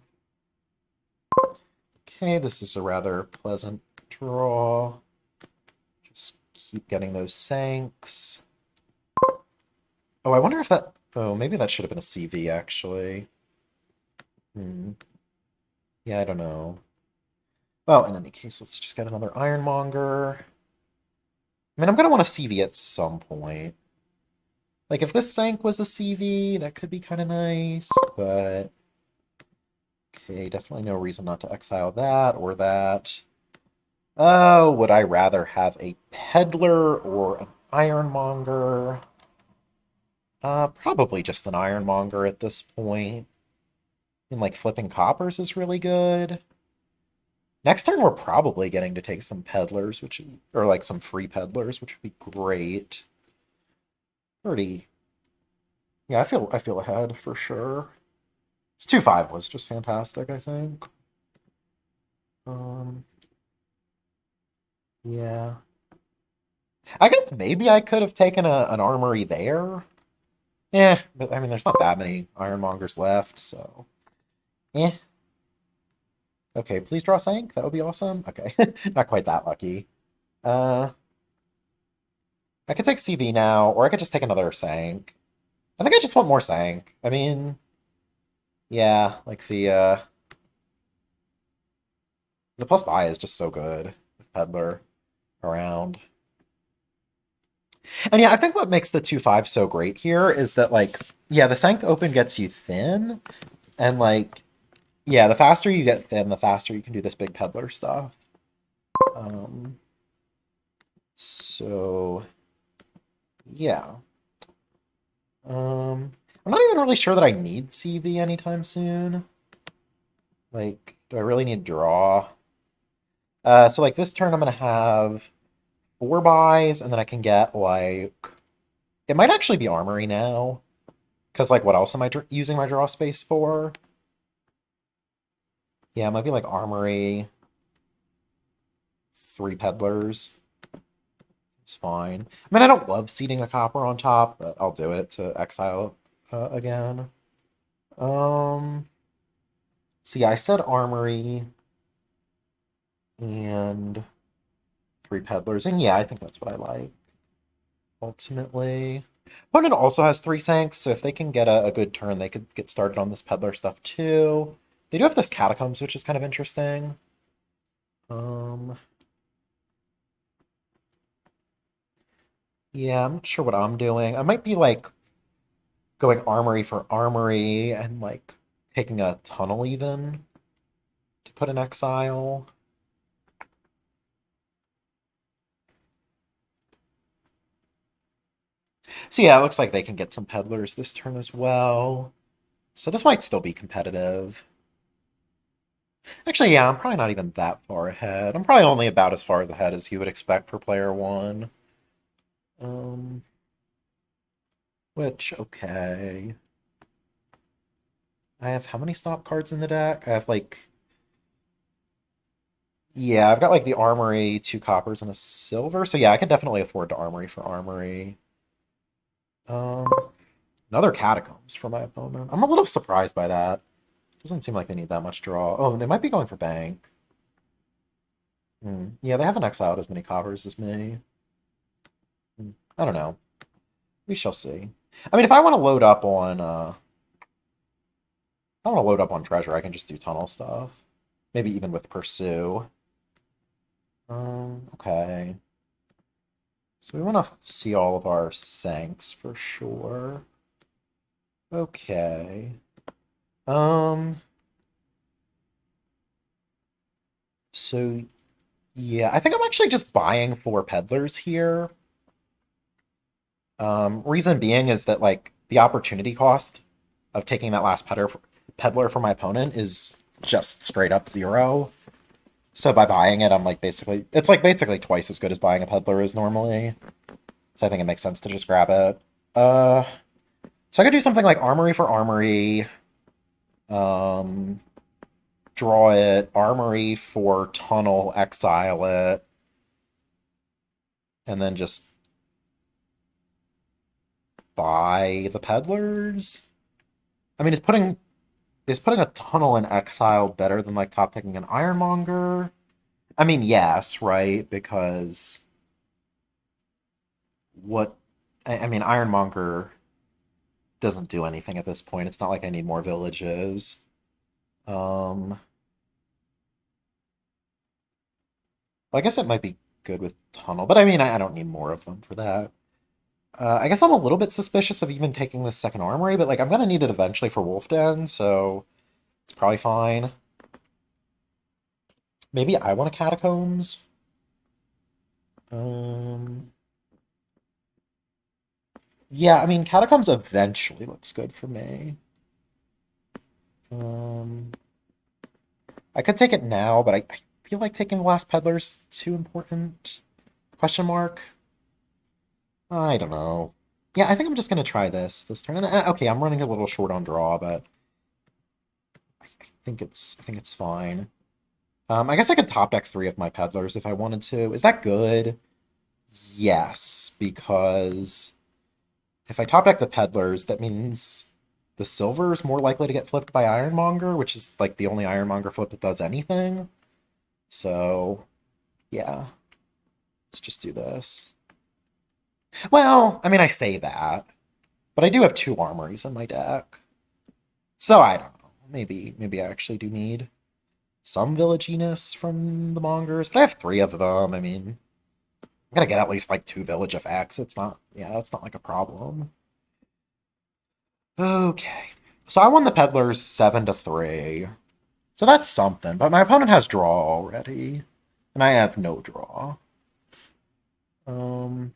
okay, this is a rather pleasant draw. Just keep getting those Sanks. Oh, I wonder if that... Oh, maybe that should have been a CV, actually. Hmm. Yeah, I don't know. Well, in any case, let's just get another Ironmonger. I mean, I'm going to want a CV at some point. Like, if this Sank was a CV, that could be kind of nice, but... Okay, definitely no reason not to exile that or that. Oh, would I rather have a Peddler or an Ironmonger? Probably just an Ironmonger at this point. And like flipping coppers is really good. Next turn we're probably getting to take some peddlers, or like some free peddlers, which would be great. Pretty. Yeah, I feel ahead for sure. This 2/5 was just fantastic, I think. Um yeah. I guess maybe I could have taken an armory there. Yeah, but I mean there's not that many Ironmongers left, so eh. Okay, please draw Sank. That would be awesome. Okay. Not quite that lucky. Uh I could take CV now, or I could just take another Sank. I think I just want more Sank. I mean, yeah, like the plus buy is just so good with Peddler around. And yeah, I think what makes the 2/5 so great here is that like, yeah, the Sank open gets you thin, and like, yeah, the faster you get thin, the faster you can do this big Peddler stuff. Um, so yeah. I'm not even really sure that I need CV anytime soon. Like, do I really need draw? So like this turn I'm gonna have 4 buys, and then I can get like it might actually be Armory now, because like what else am I using my draw space for? Yeah, it might be like Armory, 3 Peddlers. It's fine. I mean, I don't love seating a copper on top, but I'll do it to exile again. Um, so yeah, I said armory and three peddlers, and yeah, I think that's what I like. Ultimately. Opponent also has three Sanks, so if they can get a good turn, they could get started on this peddler stuff too. They do have this catacombs, which is kind of interesting. Yeah, I'm not sure what I'm doing. I might be like going armory for armory and like taking a tunnel even to put in exile. So yeah, it looks like they can get some peddlers this turn as well. So this might still be competitive. Actually, yeah, I'm probably not even that far ahead. I'm probably only about as far ahead as you would expect for player one. Um, which, okay. I have how many stop cards in the deck? I have like, yeah, I've got like the armory, two coppers, and a silver. So yeah, I can definitely afford to armory for armory. Um, another catacombs for my opponent. I'm a little surprised by that. Doesn't seem like they need that much draw. Oh, they might be going for bank. Yeah, they haven't exiled as many coppers as me. I don't know. We shall see. I mean, if I want to load up on I want to load up on treasure, I can just do tunnel stuff. Maybe even with pursue. Okay. So we want to see all of our Sanks for sure. Okay. Um. So yeah, I think I'm actually just buying four peddlers here. Reason being is that like the opportunity cost of taking that last peddler for my opponent is just straight up zero. So by buying it, I'm like basically it's like basically twice as good as buying a peddler is normally. So I think it makes sense to just grab it. Uh, so I could do something like armory for armory. Um, draw it, armory for tunnel, exile it, and then just buy the peddlers. I mean, is putting a tunnel in exile better than like top taking an ironmonger? I mean, yes, right? Because what I mean, ironmonger doesn't do anything at this point. It's not like I need more villages. Um, well, I guess it might be good with tunnel, but I mean, I don't need more of them for that. I guess I'm a little bit suspicious of even taking this second armory, but like I'm gonna need it eventually for Wolf Den, so it's probably fine. Maybe I want a catacombs. Um, yeah, I mean catacombs eventually looks good for me. Um, I could take it now, but I feel like taking the last peddler's too important. Question mark. I don't know. Yeah, I think I'm just gonna try this turn. And, okay, I'm running a little short on draw, but I think it's fine. I guess I could top deck three of my peddlers if I wanted to. Is that good? Yes, because if I top deck the peddlers, that means the silver is more likely to get flipped by Ironmonger, which is like the only Ironmonger flip that does anything. So, yeah, let's just do this. Well, I mean, I say that, but I do have two armories in my deck. So I don't know. Maybe I actually do need some villaginess from the Mongers, but I have three of them. I mean, I'm gonna get at least like two village effects. It's not, yeah, it's not like a problem. Okay. So I won the Peddlers 7-3. So that's something, but my opponent has draw already, and I have no draw. Um,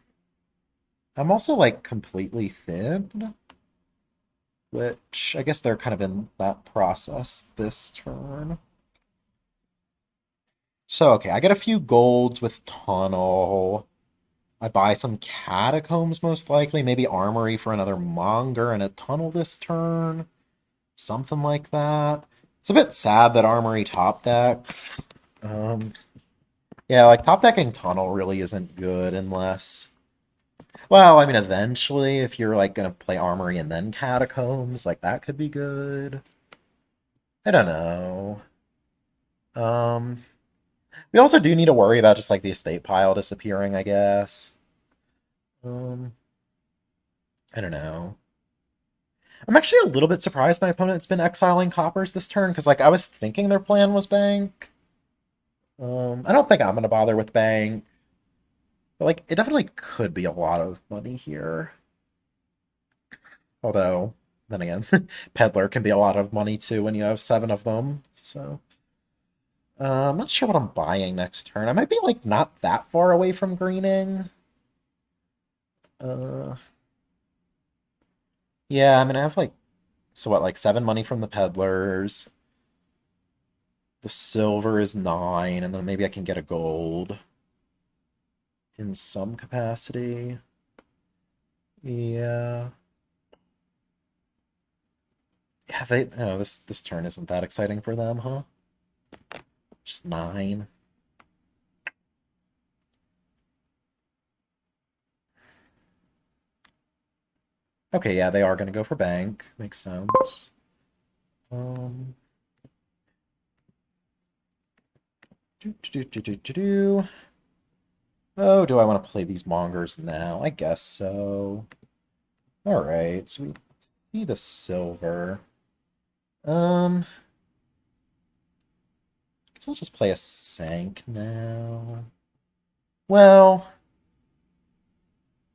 I'm also like completely thin, which I guess they're kind of in that process this turn. So, okay, I get a few golds with Tunnel. I buy some Catacombs, most likely. Maybe Armory for another Monger and a Tunnel this turn. Something like that. It's a bit sad that Armory top decks. Um, Yeah, like top decking tunnel really isn't good unless, well, I mean, eventually if you're like gonna play armory and then catacombs, like that could be good. I don't know. Um, we also do need to worry about just like the estate pile disappearing, I guess. Um, I don't know. I'm actually a little bit surprised my opponent's been exiling coppers this turn because like I was thinking their plan was bank. I don't think I'm gonna bother with bank, but like it definitely could be a lot of money here. Although, then again, peddler can be a lot of money too when you have seven of them. So I'm not sure what I'm buying next turn. I might be like not that far away from greening. Uh, yeah, I mean I have like so what, like seven money from the peddlers. The silver is nine, and then maybe I can get a gold in some capacity. Yeah. Yeah, they oh, this turn isn't that exciting for them, huh? Just nine. Okay, yeah, they are gonna go for bank. Makes sense. Um do. Oh, do I want to play these mongers now? I guess so. Alright, so we see the silver. Um guess I'll just play a Sank now. Well,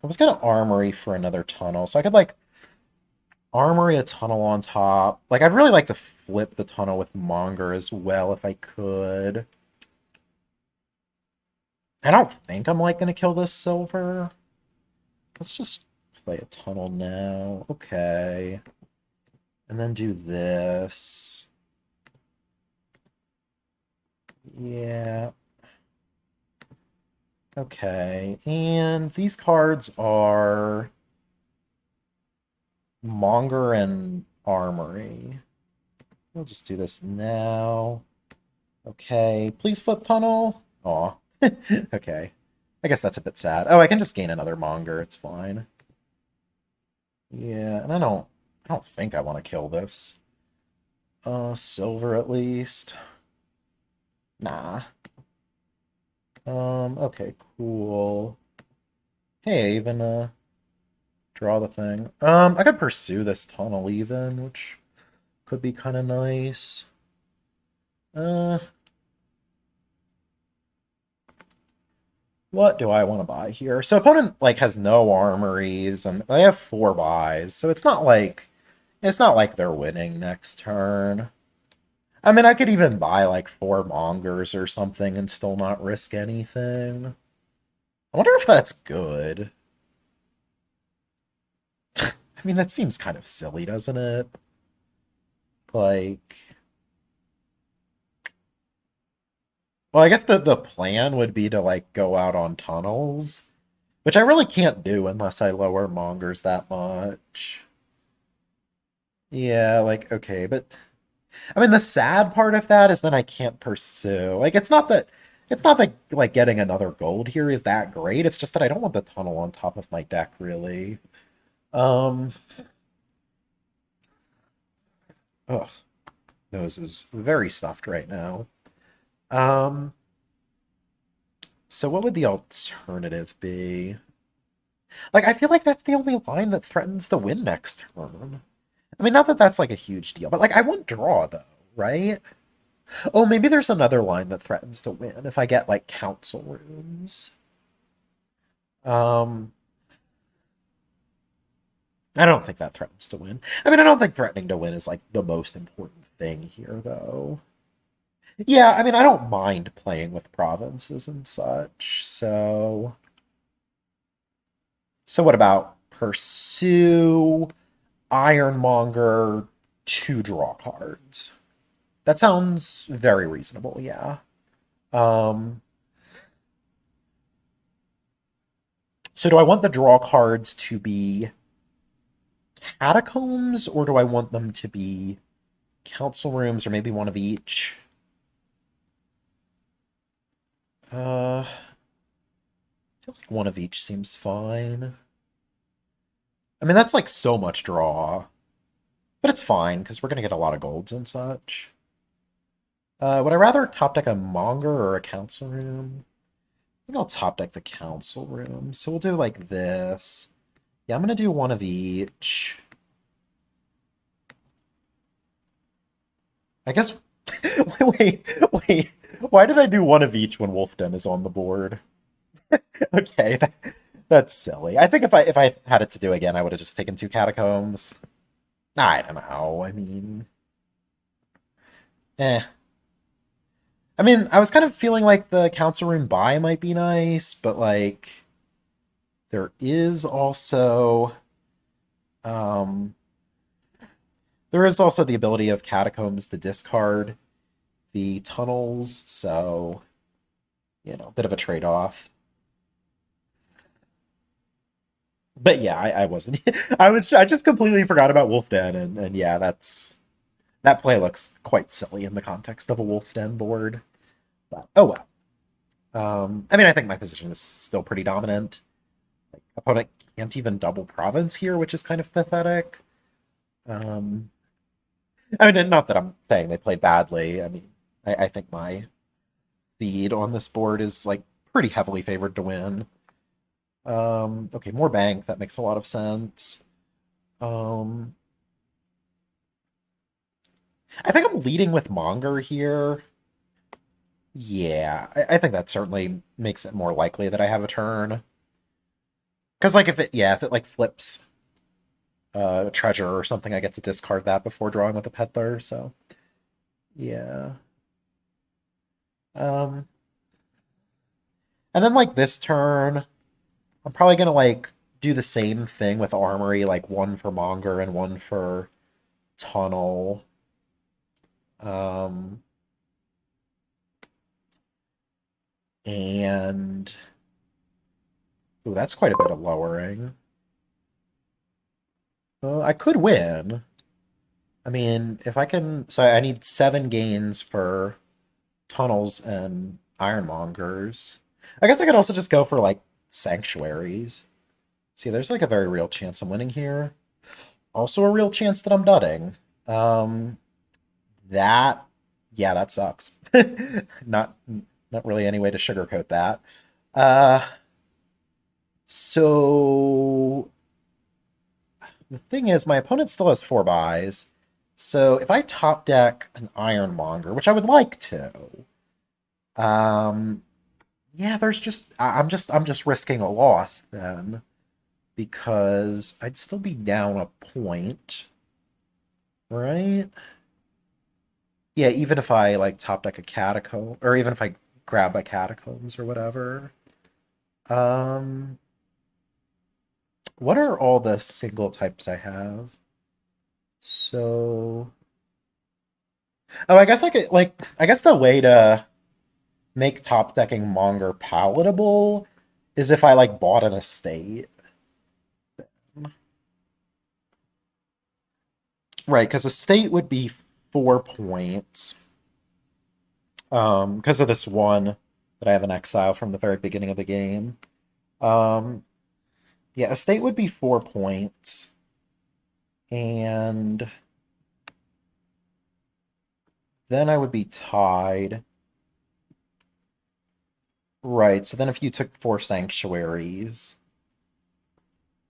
I was gonna armory for another tunnel, so I could like armory a tunnel on top. Like I'd really like to flip the tunnel with Monger as well if I could. I don't think I'm like gonna kill this silver. Let's just play a tunnel now. Okay. And then do this. Yeah. Okay. And these cards are Monger and Armory. We'll just do this now. Okay. Please flip tunnel. Aw. Okay. I guess that's a bit sad. Oh, I can just gain another Monger. It's fine. Yeah, and I don't think I want to kill this. Silver at least. Nah. Okay, cool. Hey, even draw the thing. I could pursue this tunnel even, which could be kind of nice. Uh, what do I want to buy here? So opponent like has no armories and they have four buys, so it's not like they're winning next turn. I mean, I could even buy like four mongers or something and still not risk anything. I wonder if that's good. I mean, that seems kind of silly, doesn't it? Like, well, I guess the plan would be to like go out on tunnels, which I really can't do unless I lower mongers that much. Yeah, like okay, but I mean the sad part of that is then I can't pursue. Like it's not that like getting another gold here is that great. It's just that I don't want the tunnel on top of my deck really. Um ugh, nose is very stuffed right now. Um so what would the alternative be? Like I feel like that's the only line that threatens to win next turn. I mean, not that that's like a huge deal, but like I won't draw though, right? Oh, maybe there's another line that threatens to win if I get like council rooms. Um, I don't think that threatens to win. I mean, I don't think threatening to win is like the most important thing here, though. Yeah, I mean, I don't mind playing with provinces and such. So what about pursue, Ironmonger, two draw cards? That sounds very reasonable. Yeah. Um, so do I want the draw cards to be catacombs, or do I want them to be council rooms, or maybe one of each? I feel like one of each seems fine. I mean, that's like so much draw, but it's fine because we're gonna get a lot of golds and such. Would I rather top deck a Monger or a Council Room? I think I'll top deck the Council Room. So we'll do like this. Yeah, I'm gonna do one of each. I guess. Wait. Why did I do one of each when Wolf Den is on the board? Okay, that's silly. I think if I had it to do again, I would have just taken two catacombs. I don't know. I mean, eh. I mean, I was kind of feeling like the council room buy might be nice, but like there is also um there is also the ability of catacombs to discard the tunnels, so a bit of a trade-off. But yeah, I wasn't. I just completely forgot about Wolf Den, and yeah, that play looks quite silly in the context of a Wolf Den board. But oh well. I mean, I think my position is still pretty dominant. Like, opponent can't even double province here, which is kind of pathetic. Um, I mean, not that I'm saying they played badly. I mean, I think my seed on this board is like pretty heavily favored to win. Okay, more bank. That makes a lot of sense. Um, I think I'm leading with Monger here. Yeah, I think that certainly makes it more likely that I have a turn. Because like if it like flips a treasure or something, I get to discard that before drawing with a Peddler. So yeah. Um, and then like this turn, I'm probably gonna like do the same thing with Armory, like one for Monger and one for Tunnel. Um, and ooh, that's quite a bit of lowering. I could win. I mean, if I can, so I need 7 gains for tunnels and ironmongers. I guess I could also just go for like sanctuaries. See, there's like a very real chance I'm winning here. Also a real chance that I'm dudding. Um, that, yeah, that sucks. Not, not really any way to sugarcoat that. Uh, so the thing is, my opponent still has 4 buys. So if I top deck an Ironmonger, which I would like to, um, yeah, there's just I'm just risking a loss then because I'd still be down a point, right? Yeah, even if I like top deck a catacomb, or even if I grab a catacombs or whatever. Um, what are all the single types I have? So, oh, I guess I guess the way to make top decking Monger palatable is if I like bought an estate. Right, because estate would be 4 points. Because of this one that I have an exile from the very beginning of the game. Um, yeah, estate would be 4 points. And then I would be tied. Right, so then if you took 4 sanctuaries,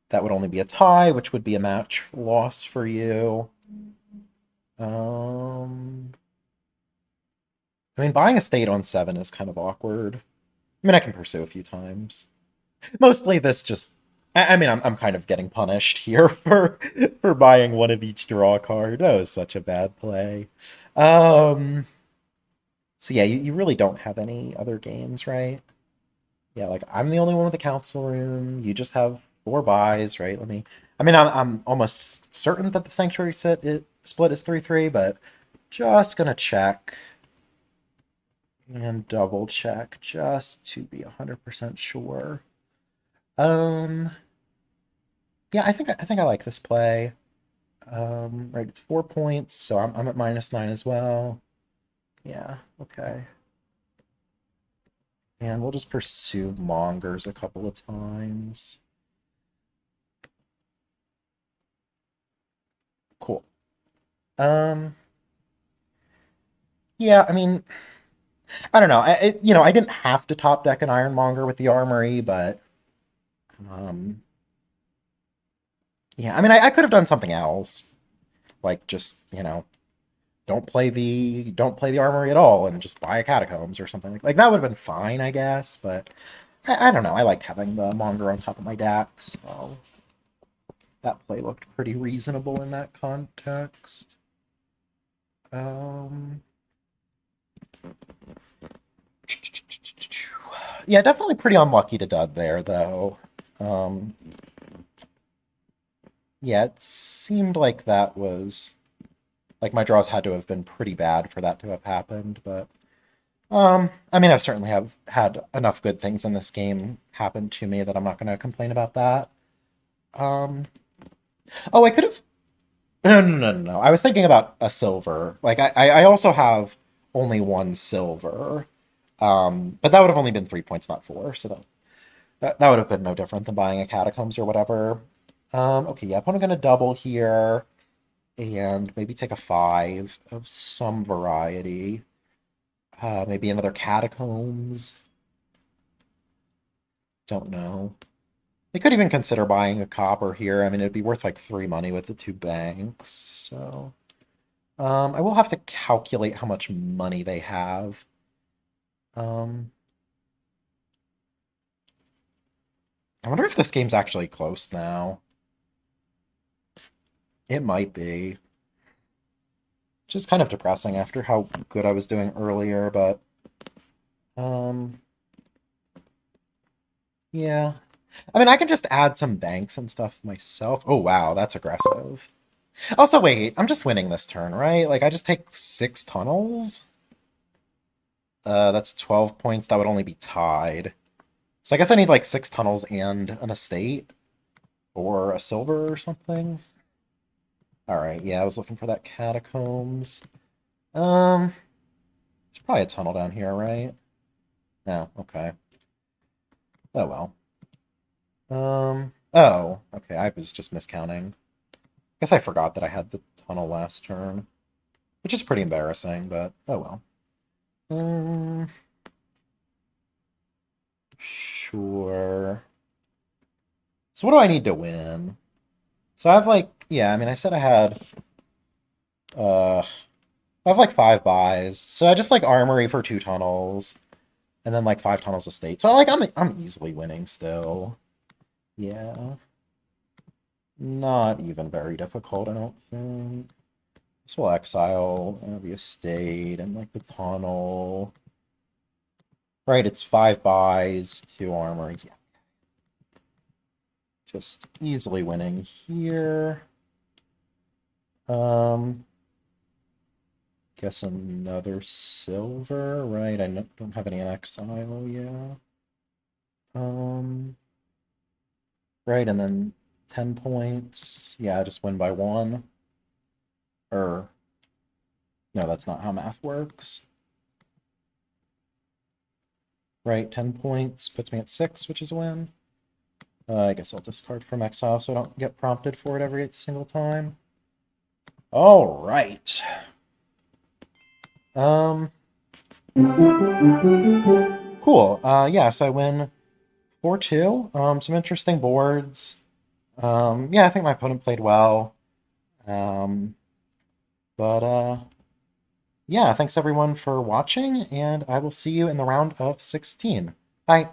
that would only be a tie, which would be a match loss for you. Um, I mean, buying a state on 7 is kind of awkward. I mean, I can pursue a few times. Mostly this just... I mean, I'm kind of getting punished here for buying one of each draw card. That was such a bad play. Um, so yeah, you really don't have any other gains, right? Yeah, like I'm the only one with the council room. You just have 4 buys, right? Let me. I mean, I'm almost certain that the sanctuary split is 3-3, but just gonna check and double check just to be 100% sure. Um, yeah, I think I like this play. Right, it's 4 points, so I'm at -9 as well. Yeah, okay. And we'll just pursue Mongers a couple of times. Cool. Um, yeah, I mean, I don't know. I didn't have to top deck an Ironmonger with the Armory, but um, yeah, I mean, I could have done something else, like just don't play the Armory at all and just buy a Catacombs or something like that would have been fine, I guess. But I don't know. I liked having the Monger on top of my decks. So that play looked pretty reasonable in that context. Um, yeah, definitely pretty unlucky to dud there, though. Um, yeah, it seemed like that was like my draws had to have been pretty bad for that to have happened, but I mean, I've certainly have had enough good things in this game happen to me that I'm not going to complain about that. Um, oh, I could have. No. I was thinking about a silver. Like I also have only one silver, but that would have only been 3 points, not four. So that would have been no different than buying a catacombs or whatever. Okay, yeah, I'm gonna double here and maybe take a five of some variety. Maybe another catacombs. Don't know. They could even consider buying a copper here. I mean, it'd be worth like 3 money with the two banks. So, I will have to calculate how much money they have. Um, I wonder if this game's actually close now. It might be. Which is kind of depressing after how good I was doing earlier, but um, yeah. I mean, I can just add some banks and stuff myself. Oh, wow, that's aggressive. Also, wait, I'm just winning this turn, right? Like, I just take 6 tunnels? That's 12 points. That would only be tied. So I guess I need like 6 tunnels and an estate or a silver or something. All right, yeah, I was looking for that catacombs. Um, there's probably a tunnel down here, right? No, okay. Oh well. Oh, okay, I was just miscounting. Guess I forgot that I had the tunnel last turn, which is pretty embarrassing, but oh well. Um, sure. So what do I need to win? So I have like, yeah, I mean, I said I had, I have like 5 buys. So I just like armory for 2 tunnels, and then like 5 tunnels of state. So like I'm easily winning still. Yeah, not even very difficult, I don't think. This will exile the estate and like the tunnel. Right, it's 5 buys, 2 armories. Yeah, just easily winning here. Um, guess another silver, right? I don't have any in exile, yeah. Um, right, and then 10 points. Yeah, I just win by 1. Or, no, that's not how math works. Right, 10 points puts me at 6, which is a win. I guess I'll discard from exile so I don't get prompted for it every single time. All right. Um, cool. Yeah, so I win 4-2. Some interesting boards. Yeah, I think my opponent played well. Um, but yeah, thanks everyone for watching, and I will see you in the round of 16. Bye.